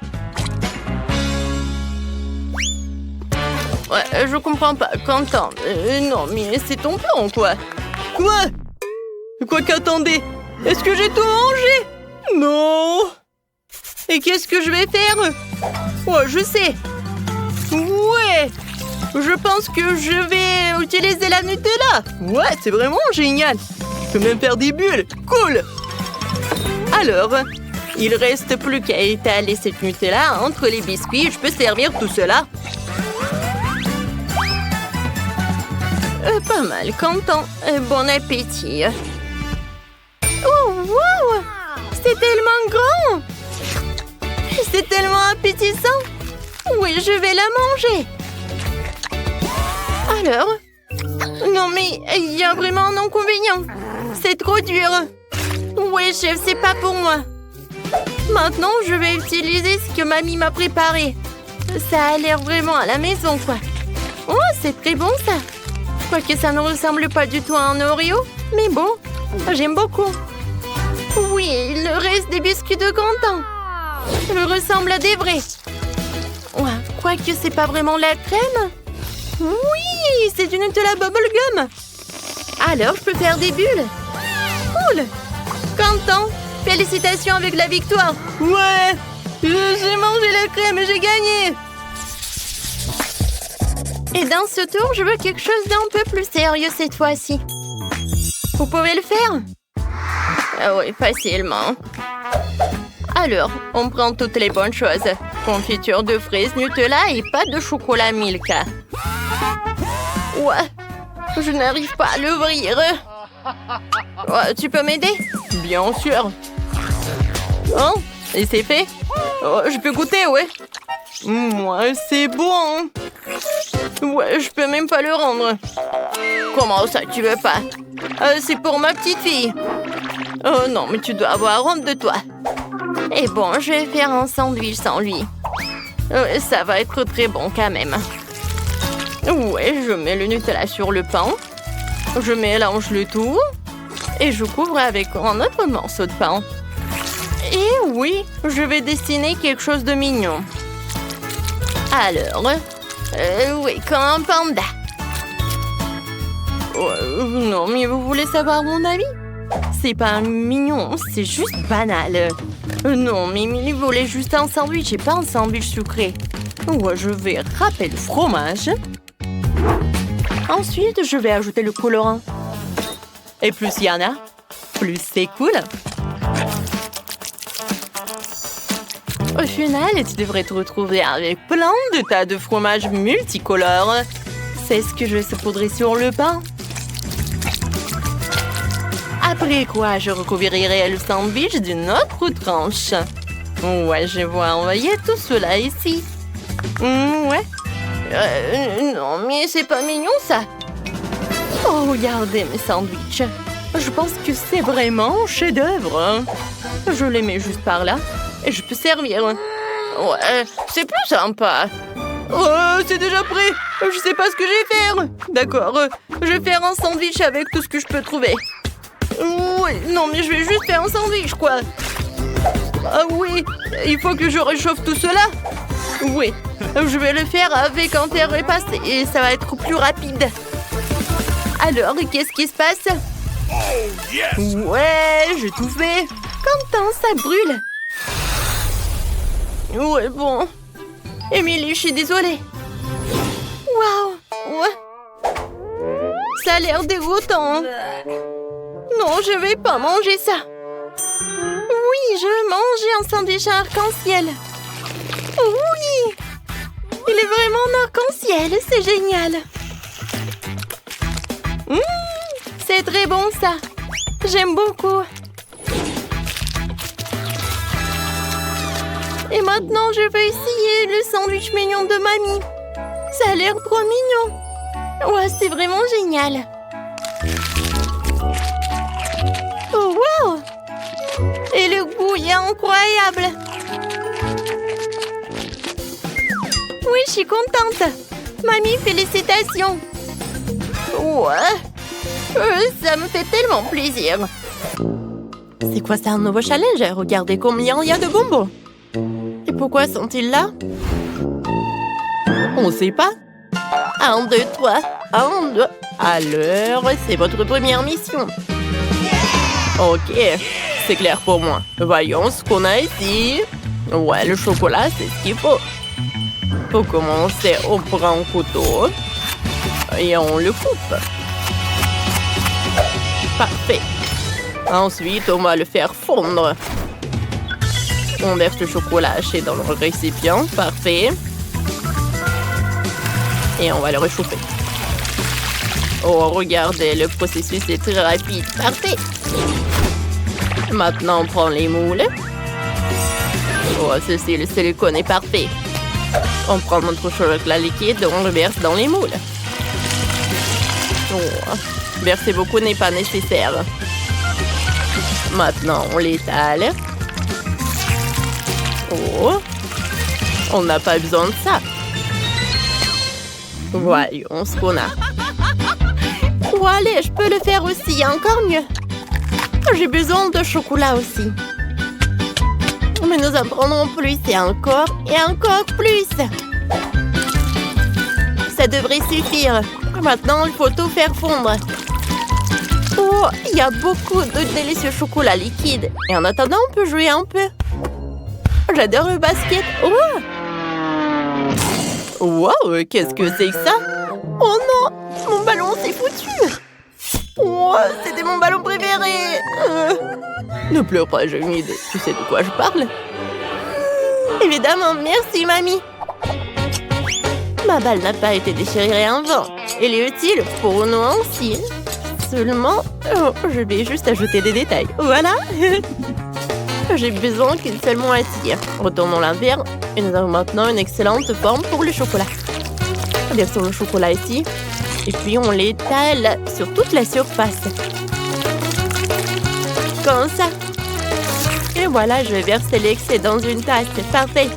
Ouais, je comprends pas, Quentin. Non, mais c'est ton plan, quoi. Quoi? Quoi qu'attendez? Est-ce que j'ai tout mangé? Non. Et qu'est-ce que je vais faire? Oh, je sais. Ouais. Je pense que je vais utiliser la Nutella. Ouais, c'est vraiment génial. Je peux même faire des bulles. Cool. Alors, il reste plus qu'à étaler cette Nutella entre les biscuits. Je peux servir tout cela. Pas mal, Quentin. Bon appétit. Oh, wow! C'est tellement grand! C'est tellement appétissant! Oui, je vais la manger! Alors? Non, mais il y a vraiment un inconvénient. C'est trop dur. Oui, chef, c'est pas pour moi. Maintenant, je vais utiliser ce que mamie m'a préparé. Ça a l'air vraiment à la maison, quoi. Oh, c'est très bon, ça! Quoique ça ne ressemble pas du tout à un Oreo, mais bon, j'aime beaucoup. Oui, le reste des biscuits de Quentin me ressemble à des vrais. Ouais, quoique c'est pas vraiment la crème. Oui, c'est une Nutella bubblegum. Alors, je peux faire des bulles. Cool. Quentin, félicitations avec la victoire. Ouais, j'ai mangé la crème et j'ai gagné. Et dans ce tour, je veux quelque chose d'un peu plus sérieux cette fois-ci. Vous pouvez le faire? Ah oui, facilement. Alors, on prend toutes les bonnes choses. Confiture de fraises, Nutella et pâte de chocolat Milka. Ouais, je n'arrive pas à l'ouvrir. Ouais, tu peux m'aider? Bien sûr. Oh, et c'est fait? Oh, je peux goûter, ouais. Ouais, c'est bon. Ouais, je peux même pas le rendre. Comment ça, tu veux pas? C'est pour ma petite fille. Oh non, mais tu dois avoir honte de toi. Et bon, je vais faire un sandwich sans lui. Ça va être très bon quand même. Ouais, je mets le Nutella sur le pain. Je mélange le tout. Et je couvre avec un autre morceau de pain. Et oui, je vais dessiner quelque chose de mignon. Alors, Oui, comme un panda. Non, mais vous voulez savoir mon avis? C'est pas mignon, c'est juste banal. Non, Mimi voulait juste un sandwich et pas un sandwich sucré. Ouais, je vais râper le fromage. Ensuite, je vais ajouter le colorant. Et plus il y en a, plus c'est cool. Au final, tu devrais te retrouver avec plein de tas de fromages multicolores. C'est ce que je vais saupoudrer sur le pain. Après quoi, je recouvrirai le sandwich d'une autre tranche. Ouais, je vais envoyer tout cela ici. Ouais. Non, mais c'est pas mignon, ça. Oh, regardez mes sandwichs. Je pense que c'est vraiment un chef-d'œuvre. Je les mets juste par là et je peux servir. Ouais, c'est plus sympa. Oh, c'est déjà prêt. Je sais pas ce que je vais faire. D'accord, je vais faire un sandwich avec tout ce que je peux trouver. Oui, non, mais je vais juste faire un sandwich, quoi. Ah oui, il faut que je réchauffe tout cela. Oui, je vais le faire avec un terre repassé et ça va être plus rapide. Alors, qu'est-ce qui se passe? Oh, yes! Ouais, j'ai tout fait. Quentin, ça brûle. Ouais, bon. Émilie, je suis désolée. Waouh, ouais. Ça a l'air dégoûtant. Non, je vais pas manger ça. Oui, je veux manger un sandwich à arc-en-ciel. Oui! Il est vraiment en arc-en-ciel, c'est génial. C'est très bon, ça. J'aime beaucoup. Et maintenant, je vais essayer le sandwich mignon de mamie. Ça a l'air trop mignon. Ouais, c'est vraiment génial. Oh, wow! Et le goût est incroyable. Oui, je suis contente. Mamie, félicitations. Ouais. Ça me fait tellement plaisir. C'est quoi, c'est un nouveau challenge? Regardez combien il y a de bonbons. Et pourquoi sont-ils là? On sait pas. 1, 2, 3. 1, 2. Alors, c'est votre première mission. Ok, c'est clair pour moi. Voyons ce qu'on a ici. Ouais, le chocolat, c'est ce qu'il faut. Pour commencer, on prend un couteau et on le coupe. Parfait. Ensuite, on va le faire fondre. On verse le chocolat haché dans le récipient. Parfait. Et on va le réchauffer. Oh, regardez, le processus est très rapide. Parfait. Maintenant, on prend les moules. Oh, ceci, le silicone est parfait. On prend notre chocolat liquide et on le verse dans les moules. Oh, verser beaucoup n'est pas nécessaire. Maintenant, on l'étale. Oh, on n'a pas besoin de ça. Voyons ce qu'on a. Oh, allez, je peux le faire aussi, encore mieux. J'ai besoin de chocolat aussi. Mais nous en prendrons plus et encore plus. Ça devrait suffire. Maintenant, il faut tout faire fondre. Oh, il y a beaucoup de délicieux chocolat liquide. Et en attendant, on peut jouer un peu. J'adore le basket. Oh! Wow, qu'est-ce que c'est que ça? Oh non, mon ballon s'est foutu. Oh, c'était mon ballon préféré. Ne pleure pas, j'ai une idée. Tu sais de quoi je parle? Évidemment, merci, mamie. Ma balle n'a pas été déchirée avant. Elle est utile pour nous aussi. Seulement, je vais juste ajouter des détails. Voilà. J'ai besoin qu'une seule moitié. Retournons la verre et nous avons maintenant une excellente forme pour le chocolat. Versons le chocolat ici et puis on l'étale sur toute la surface. Comme ça. Et voilà, je vais verser l'excès dans une tasse. C'est parfait.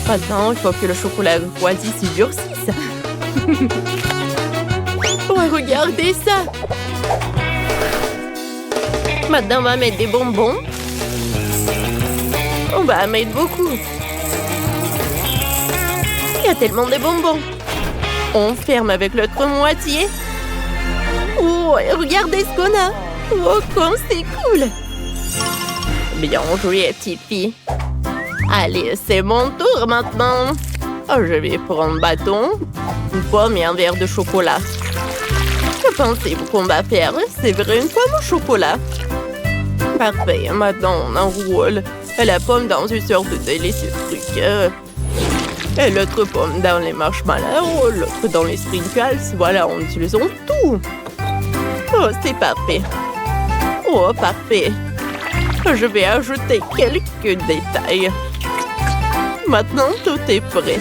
Maintenant, il faut que le chocolat refroidi s'y durcisse. Oh, regardez ça. Maintenant, on va mettre des bonbons. On va mettre beaucoup. y a tellement de bonbons. On ferme avec l'autre moitié. Oh, regardez ce qu'on a. Oh, comme c'est cool. Bien joué, petite fille. Allez, c'est mon tour maintenant. Oh, je vais prendre un bâton, une pomme et un verre de chocolat. Que pensez-vous qu'on va faire? C'est vrai, une pomme au chocolat? Parfait, maintenant on enroule la pomme dans une sorte de délicieux truc. Et l'autre pomme dans les marshmallows, l'autre dans les sprinkles. Voilà, on utilise tout. Oh, c'est parfait. Oh, parfait. Je vais ajouter quelques détails. Maintenant, tout est prêt.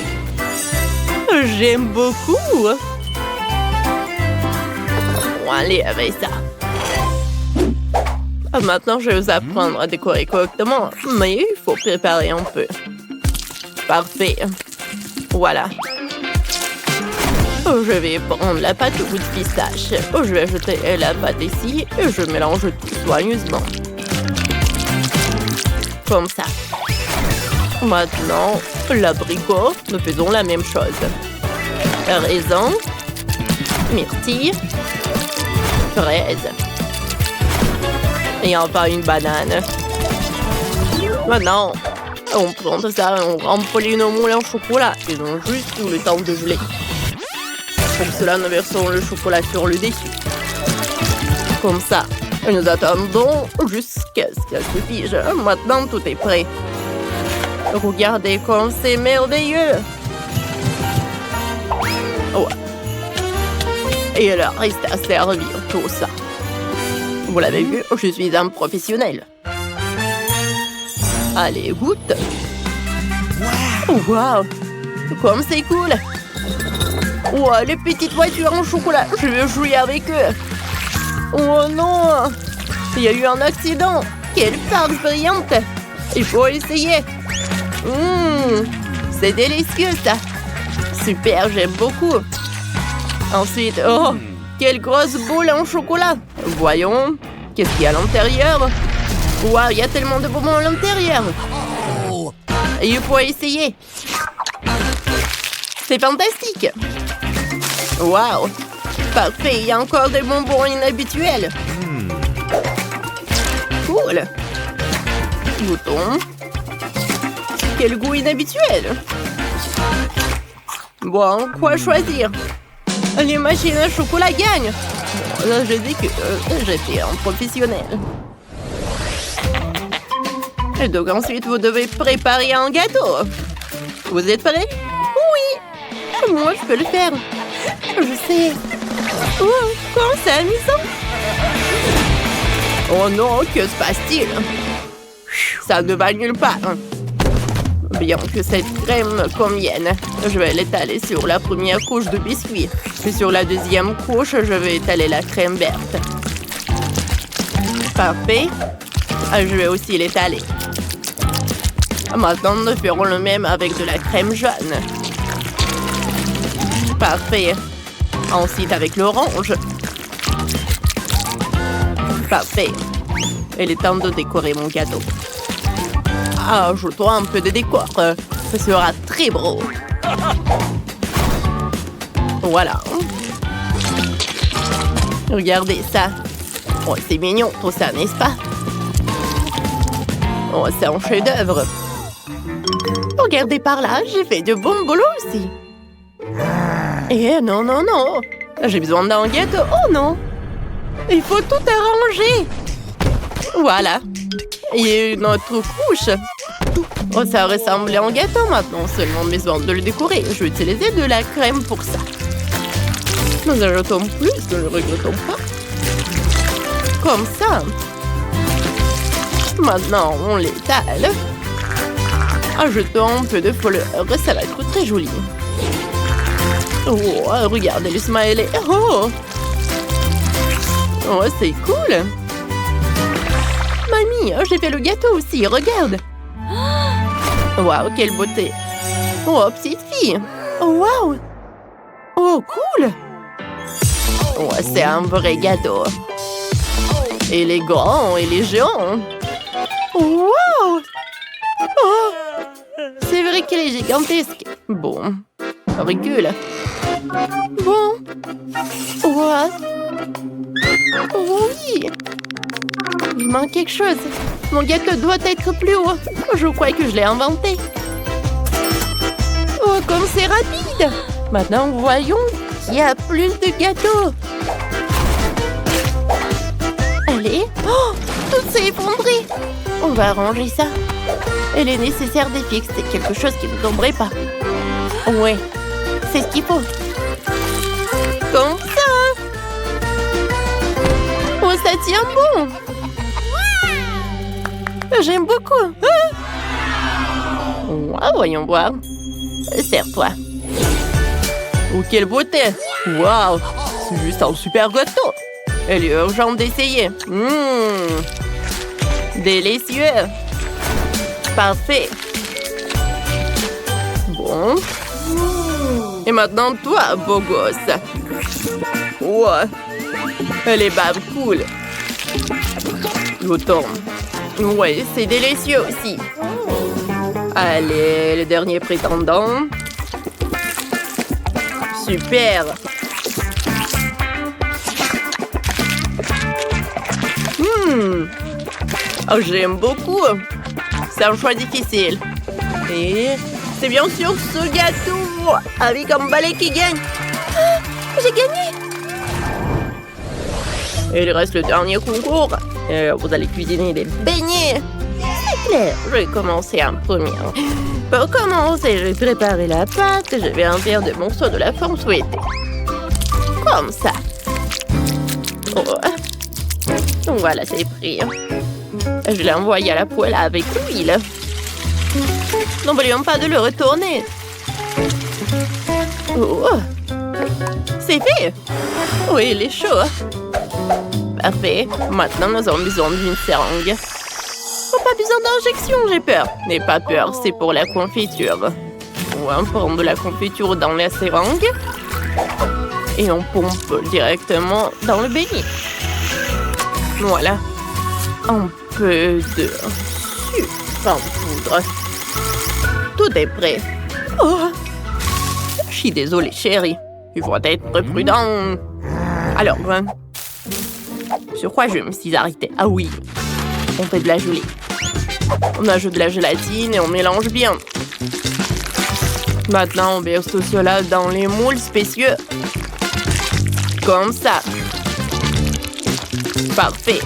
J'aime beaucoup. Bon, allez, avec ça. Maintenant, je vais vous apprendre à décorer correctement, mais il faut préparer un peu. Parfait. Voilà. Je vais prendre la pâte au goût de pistache. Je vais ajouter la pâte ici et je mélange tout soigneusement. Comme ça. Maintenant, l'abricot, nous faisons la même chose. Raisin, myrtille, fraise. Et enfin une banane. Maintenant, on prend tout ça et on remplit nos moules en chocolat. Ils ont juste tout le temps de geler. Pour cela, nous versons le chocolat sur le dessus. Comme ça. Et nous attendons jusqu'à ce qu'elle se fige. Maintenant, tout est prêt. Regardez comme c'est merveilleux. Ouais. Et il reste à servir tout ça. Vous l'avez vu, je suis un professionnel. Allez, goûte. Wow, comme c'est cool. Wow, les petites voitures en chocolat, je veux jouer avec eux. Oh non, il y a eu un accident. Quelle farce brillante. Il faut essayer. C'est délicieux ça. Super, j'aime beaucoup. Ensuite, oh, quelle grosse boule en chocolat. Voyons, qu'est-ce qu'il y a à l'intérieur? Waouh, il y a tellement de bonbons à l'intérieur. Il faut essayer. C'est fantastique. Waouh, parfait, il y a encore des bonbons inhabituels. Cool. Goûtons. Quel goût inhabituel. Bon, quoi choisir? Les machines à chocolat gagnent. Bon, là, je dis que j'étais un professionnel. Et donc ensuite, vous devez préparer un gâteau. Vous êtes prêts? Oui. Moi, je peux le faire. Je sais. Oh, comment c'est amusant. Oh non, que se passe-t-il? Ça ne va nulle part. Bien que cette crème convienne, je vais l'étaler sur la première couche de biscuit. Puis sur la deuxième couche, je vais étaler la crème verte. Parfait. Je vais aussi l'étaler. Maintenant, nous ferons le même avec de la crème jaune. Parfait. Ensuite, avec l'orange. Parfait. Il est temps de décorer mon gâteau. Ajoutons un peu de décor. Ce sera très beau. Voilà. Regardez ça. Oh, c'est mignon tout ça, n'est-ce pas? Oh, c'est un chef-d'œuvre. Regardez par là, j'ai fait de bons boulot aussi. Eh non, non, non. J'ai besoin d'un gâteau. Oh non. Il faut tout arranger. Voilà. Il y a une autre couche. Oh, ça ressemble à un gâteau maintenant. Seulement besoin de le décorer. Je vais utiliser de la crème pour ça. Nous ajoutons plus, ne le regrettons pas. Comme ça. Maintenant, on l'étale. Ajoutons un peu de fleur. Ça va être très joli. Oh, regardez le smiley. Oh, oh c'est cool. Mamie, j'ai fait le gâteau aussi, regarde. Waouh, quelle beauté. Oh, petite fille. Oh, waouh. Oh, cool. Oh, c'est un vrai gâteau. Il est grand, il est géant. Wow. Oh, c'est vrai qu'il est gigantesque. Bon, Recule. Bon. What? Oui. Il manque quelque chose. Mon gâteau doit être plus haut. Je crois que je l'ai inventé. Oh, comme c'est rapide! Maintenant, voyons qu'il y a plus de gâteaux. Allez. Oh, tout s'est effondré. On va arranger ça. Il est nécessaire de fixer quelque chose qui ne tomberait pas. Ouais, c'est ce qu'il faut. Comme ça. Oh, ça tient bon. J'aime beaucoup. Ah, voyons voir. Serre-toi. Oh, quelle beauté! Waouh! C'est juste un super gâteau! Il est urgent d'essayer. Délicieux! Parfait! Bon. Et maintenant, toi, beau gosse. Ouais. Les babes cool. Je tourne. Ouais, c'est délicieux aussi. Allez, le dernier prétendant. Super. Oh, j'aime beaucoup. C'est un choix difficile. Et c'est bien sûr ce gâteau avec un balai qui gagne. Ah, j'ai gagné. Et il reste le dernier concours. Vous allez cuisiner des beignets. C'est clair. Je vais commencer en premier. Pour commencer, je vais préparer la pâte. Je vais en faire des morceaux de la forme souhaitée. Comme ça. Oh. Voilà, c'est pris. Je l'ai envoyé à la poêle avec l'huile. N'oublions pas de le retourner. Oh. C'est fait. Oui, il est chaud. Parfait. Maintenant, nous avons besoin d'une seringue. Oh, pas besoin d'injection, j'ai peur. N'aie pas peur, c'est pour la confiture. On prend de la confiture dans la seringue et on pompe directement dans le beignet. Voilà. Un peu de sucre en poudre. Tout est prêt. Oh. Je suis désolée, chérie. Il faut être prudent. Alors, sur quoi je me suis arrêtée? Ah oui, on fait de la gelée. On ajoute de la gélatine et on mélange bien. Maintenant, on verse tout cela dans les moules spécieux. Comme ça. Parfait.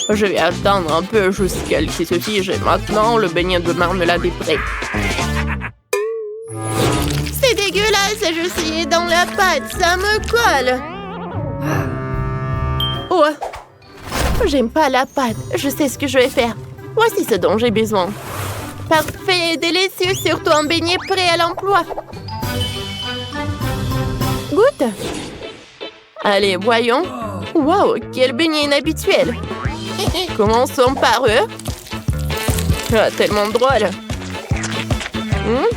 Je vais attendre un peu jusqu'à ce qu'il se fige. Et maintenant, le beignet de marmelade est prêt. C'est dégueulasse, je suis dans la pâte, ça me colle. Oh, j'aime pas la pâte, je sais ce que je vais faire. Voici ce dont j'ai besoin. Parfait, délicieux, surtout un beignet prêt à l'emploi. Goûte. Allez, voyons. Wow, quel beignet inhabituel. Commençons par eux. Ah, tellement drôle.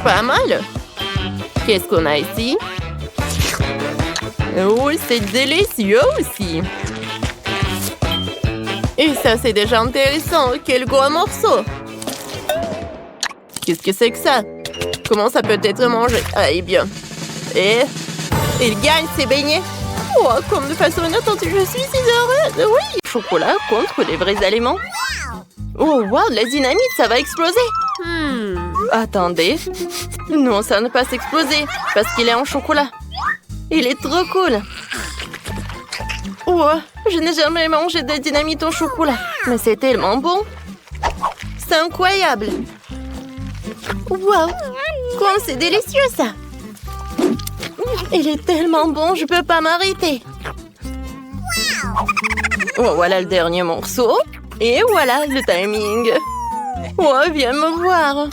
Pas mal. Qu'est-ce qu'on a ici? Oh, c'est délicieux aussi. Et ça, c'est déjà intéressant. Quel gros morceau. Qu'est-ce que c'est que ça? Comment ça peut être mangé? Ah, eh bien. Et il gagne ses beignets. Oh, comme de façon inattendue, je suis si heureuse. Oui. Chocolat contre les vrais aliments. Oh, wow, la dynamite, ça va exploser. Attendez. Non, ça ne peut pas s'exploser parce qu'il est en chocolat. Il est trop cool. Oh, je n'ai jamais mangé de dynamite au chocolat. Mais c'est tellement bon. C'est incroyable. Wow, comme c'est délicieux ça. Il est tellement bon, je peux pas m'arrêter. Oh, voilà le dernier morceau. Et voilà le timing. Oh, viens me voir.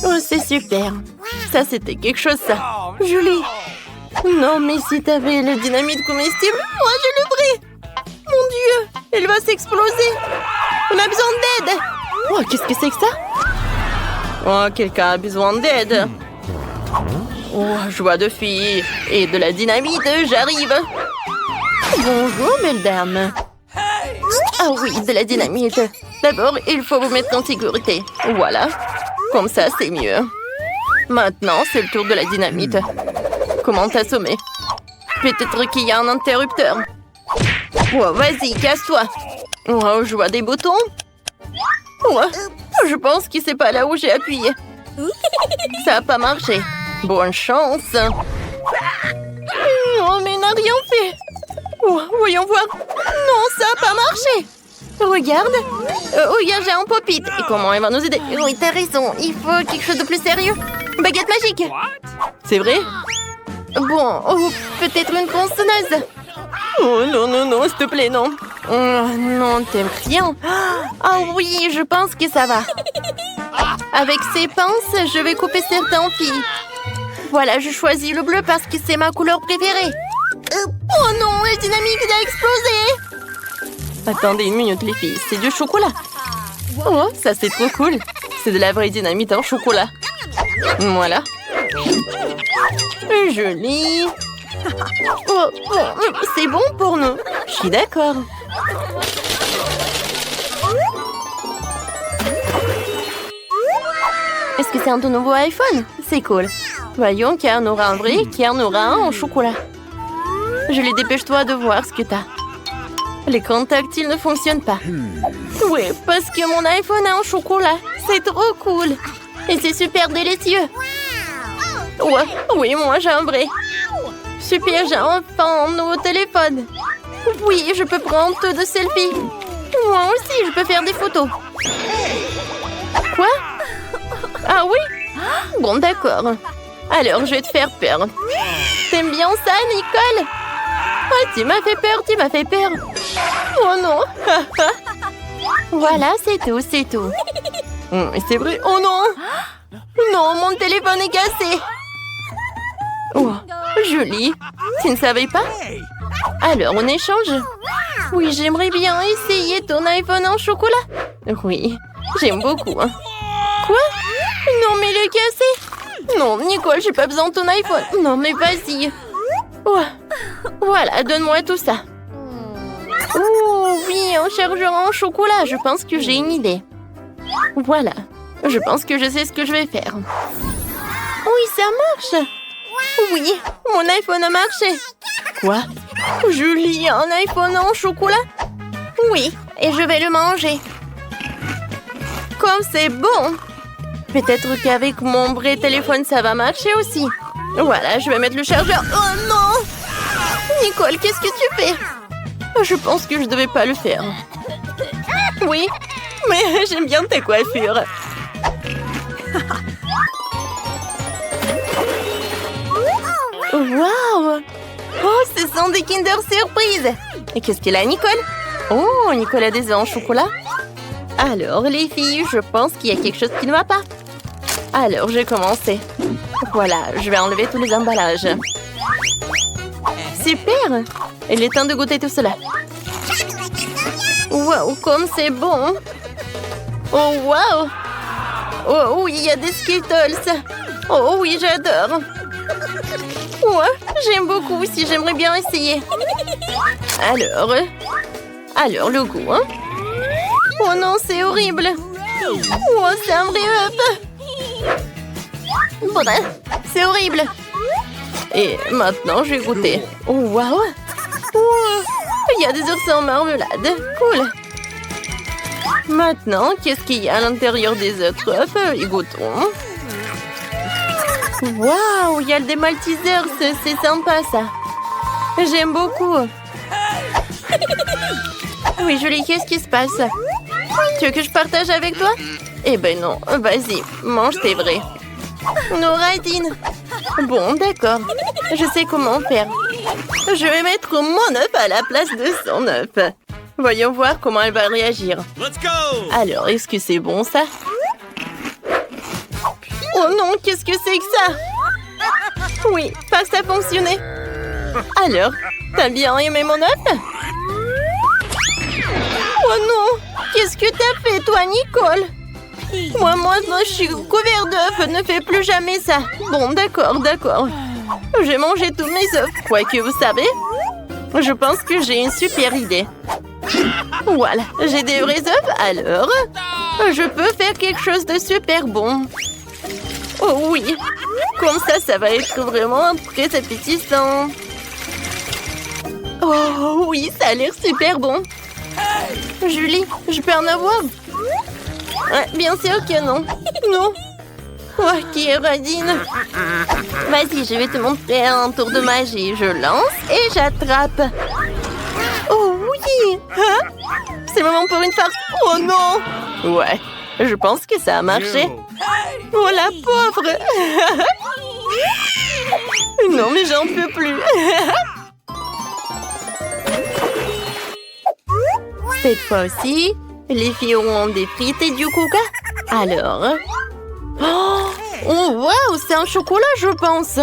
Oh, c'est super. Ça, c'était quelque chose, ça. Julie. Non, mais si t'avais le dynamite comestible, moi, je le ferais. Mon Dieu, elle va s'exploser. On a besoin d'aide. Oh, qu'est-ce que c'est que ça? Oh, quelqu'un a besoin d'aide. Oh, joie de fille. Et de la dynamite, j'arrive. Bonjour, belle dame. Ah oui, de la dynamite. D'abord, il faut vous mettre en sécurité. Voilà. Comme ça, c'est mieux. Maintenant, c'est le tour de la dynamite. Comment t'assommer? Peut-être qu'il y a un interrupteur. Oh, vas-y, casse-toi. Oh, je vois des boutons. Oh, je pense que c'est pas là où j'ai appuyé. Ça n'a pas marché. Bonne chance. Oh, mais il n'a rien fait. Oh, voyons voir. Non, ça n'a pas marché. Regarde. Regarde, j'ai un pop-it. Et comment il va nous aider? Oui, t'as raison. Il faut quelque chose de plus sérieux. Baguette magique. C'est vrai? Bon, peut-être une tronçonneuse. Oh non, non, non, s'il te plaît, non. Oh, non, t'aimes rien. Ah oui, je pense que ça va. Avec ces pinces, je vais couper certains fils. Voilà, je choisis le bleu parce que c'est ma couleur préférée. Oh non, la dynamite a explosé. Attendez une minute, les filles, c'est du chocolat. Oh, ça c'est trop cool. C'est de la vraie dynamite en chocolat. Voilà. Joli. Oh, c'est bon pour nous. Je suis d'accord. Est-ce que c'est un tout nouveau iPhone? C'est cool. Voyons qui en aura un vrai, qui en aura un en chocolat. Julie, dépêche-toi de voir ce que t'as. L'écran tactile ne fonctionne pas. Oui, parce que mon iPhone est en chocolat. C'est trop cool. Et c'est super délicieux. Ouais, oui, moi j'ai un vrai. Super, j'ai enfin un nouveau téléphone. Oui, je peux prendre de selfies. Moi aussi, je peux faire des photos. Quoi? Ah oui? Bon, d'accord. Alors, je vais te faire peur. T'aimes bien ça, Nicole? Oh, tu m'as fait peur, tu m'as fait peur. Oh non. Voilà, c'est tout, c'est tout. C'est vrai. Oh non. Non, mon téléphone est cassé. Oh, joli. Tu ne savais pas? Alors, on échange? Oui, j'aimerais bien essayer ton iPhone en chocolat. Oui, j'aime beaucoup. Quoi? Non, mais il est cassé. Non, Nicole, j'ai pas besoin de ton iPhone. Non, mais vas-y. Oh. Voilà, donne-moi tout ça. Oh, oui, un chargeur en chocolat. Je pense que j'ai une idée. Voilà. Je pense que je sais ce que je vais faire. Oui, ça marche. Oui, mon iPhone a marché. Quoi? Julie, un iPhone en chocolat? Oui, et je vais le manger. Comme c'est bon. Peut-être qu'avec mon vrai téléphone, ça va marcher aussi. Voilà, je vais mettre le chargeur. Oh non! Nicole, qu'est-ce que tu fais? Je pense que je devais pas le faire. Oui, mais j'aime bien tes coiffures. Waouh! Oh, ce sont des Kinder Surprise! Et qu'est-ce qu'elle a, Nicole? Oh, Nicole a des œufs en chocolat. Alors, les filles, je pense qu'il y a quelque chose qui ne va pas. Alors, je vais commencer. Voilà, je vais enlever tous les emballages. Super! Il est temps de goûter tout cela. Wow, comme c'est bon! Oh, wow! Oh oui, il y a des Skittles. Oh oui, j'adore. Ouais, j'aime beaucoup aussi, j'aimerais bien essayer. Alors le goût, hein? Oh non, c'est horrible. Oh, c'est un vrai œuf. Bref, c'est horrible. Et maintenant, je vais goûter. Oh, waouh! Oh, il y a des ours en marmelade. Cool. Maintenant, qu'est-ce qu'il y a à l'intérieur des autres œufs? Et goûtons. Waouh, il y a des Maltesers, c'est sympa ça. J'aime beaucoup. Oui, Julie, qu'est-ce qui se passe? Tu veux que je partage avec toi? Eh ben non, vas-y, mange tes vrais. Noradine. Bon, d'accord, je sais comment faire. Je vais mettre mon œuf à la place de son œuf. Voyons voir comment elle va réagir. Let's go! Alors, est-ce que c'est bon ça? Oh non, qu'est-ce que c'est que ça? Oui, pas que ça fonctionnait. Alors, t'as bien aimé mon œuf? Oh non, qu'est-ce que t'as fait toi, Nicole? Moi, je suis couvert d'œufs, ne fais plus jamais ça. Bon, d'accord. J'ai mangé tous mes œufs. Quoique, vous savez, je pense que j'ai une super idée. Voilà, j'ai des vrais œufs, alors je peux faire quelque chose de super bon. Oh oui, Comme ça va être vraiment très appétissant. Oh oui, ça a l'air super bon. Julie, je peux en avoir? Bien sûr que non. Non. Oh, qui est radine. Vas-y, je vais te montrer un tour de magie. Je lance et j'attrape. Oh oui. Hein? C'est le moment pour une farce. Oh non. Ouais, je pense que ça a marché. Oh la pauvre. Non mais j'en peux plus. Cette fois aussi, les filles auront des frites et du coca. Alors... Oh wow, c'est un chocolat, je pense.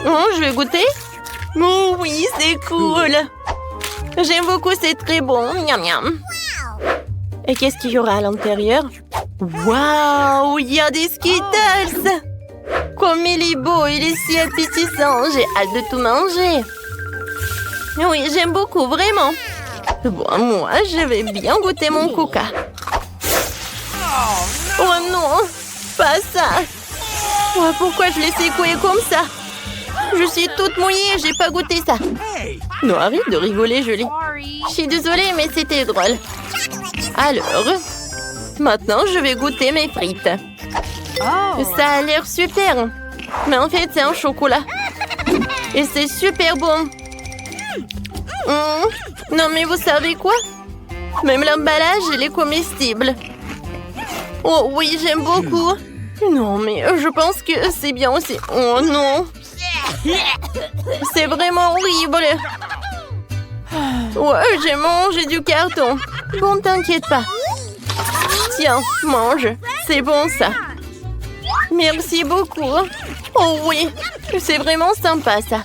Oh, je vais goûter. Oh oui, c'est cool. J'aime beaucoup, c'est très bon. Miam miam. Et qu'est-ce qu'il y aura à l'intérieur? Waouh, il y a des Skittles. Comme il est beau, il est si appétissant. J'ai hâte de tout manger. Oui, j'aime beaucoup, vraiment. Bon, moi, je vais bien goûter mon coca. Oh non, pas ça. Oh, pourquoi je l'ai secoué comme ça? Je suis toute mouillée, j'ai pas goûté ça. Non, arrête de rigoler, Julie. Je suis désolée, mais c'était drôle. Alors, maintenant, je vais goûter mes frites. Ça a l'air super. Mais en fait, c'est un chocolat. Et c'est super bon. Non, mais vous savez quoi? Même l'emballage, il est comestible. Oh oui, j'aime beaucoup. Non, mais je pense que c'est bien aussi. Oh non. C'est vraiment horrible. Ouais, j'ai mangé du carton. Bon, t'inquiète pas. Tiens, mange. C'est bon, ça. Merci beaucoup. Oh oui, c'est vraiment sympa, ça.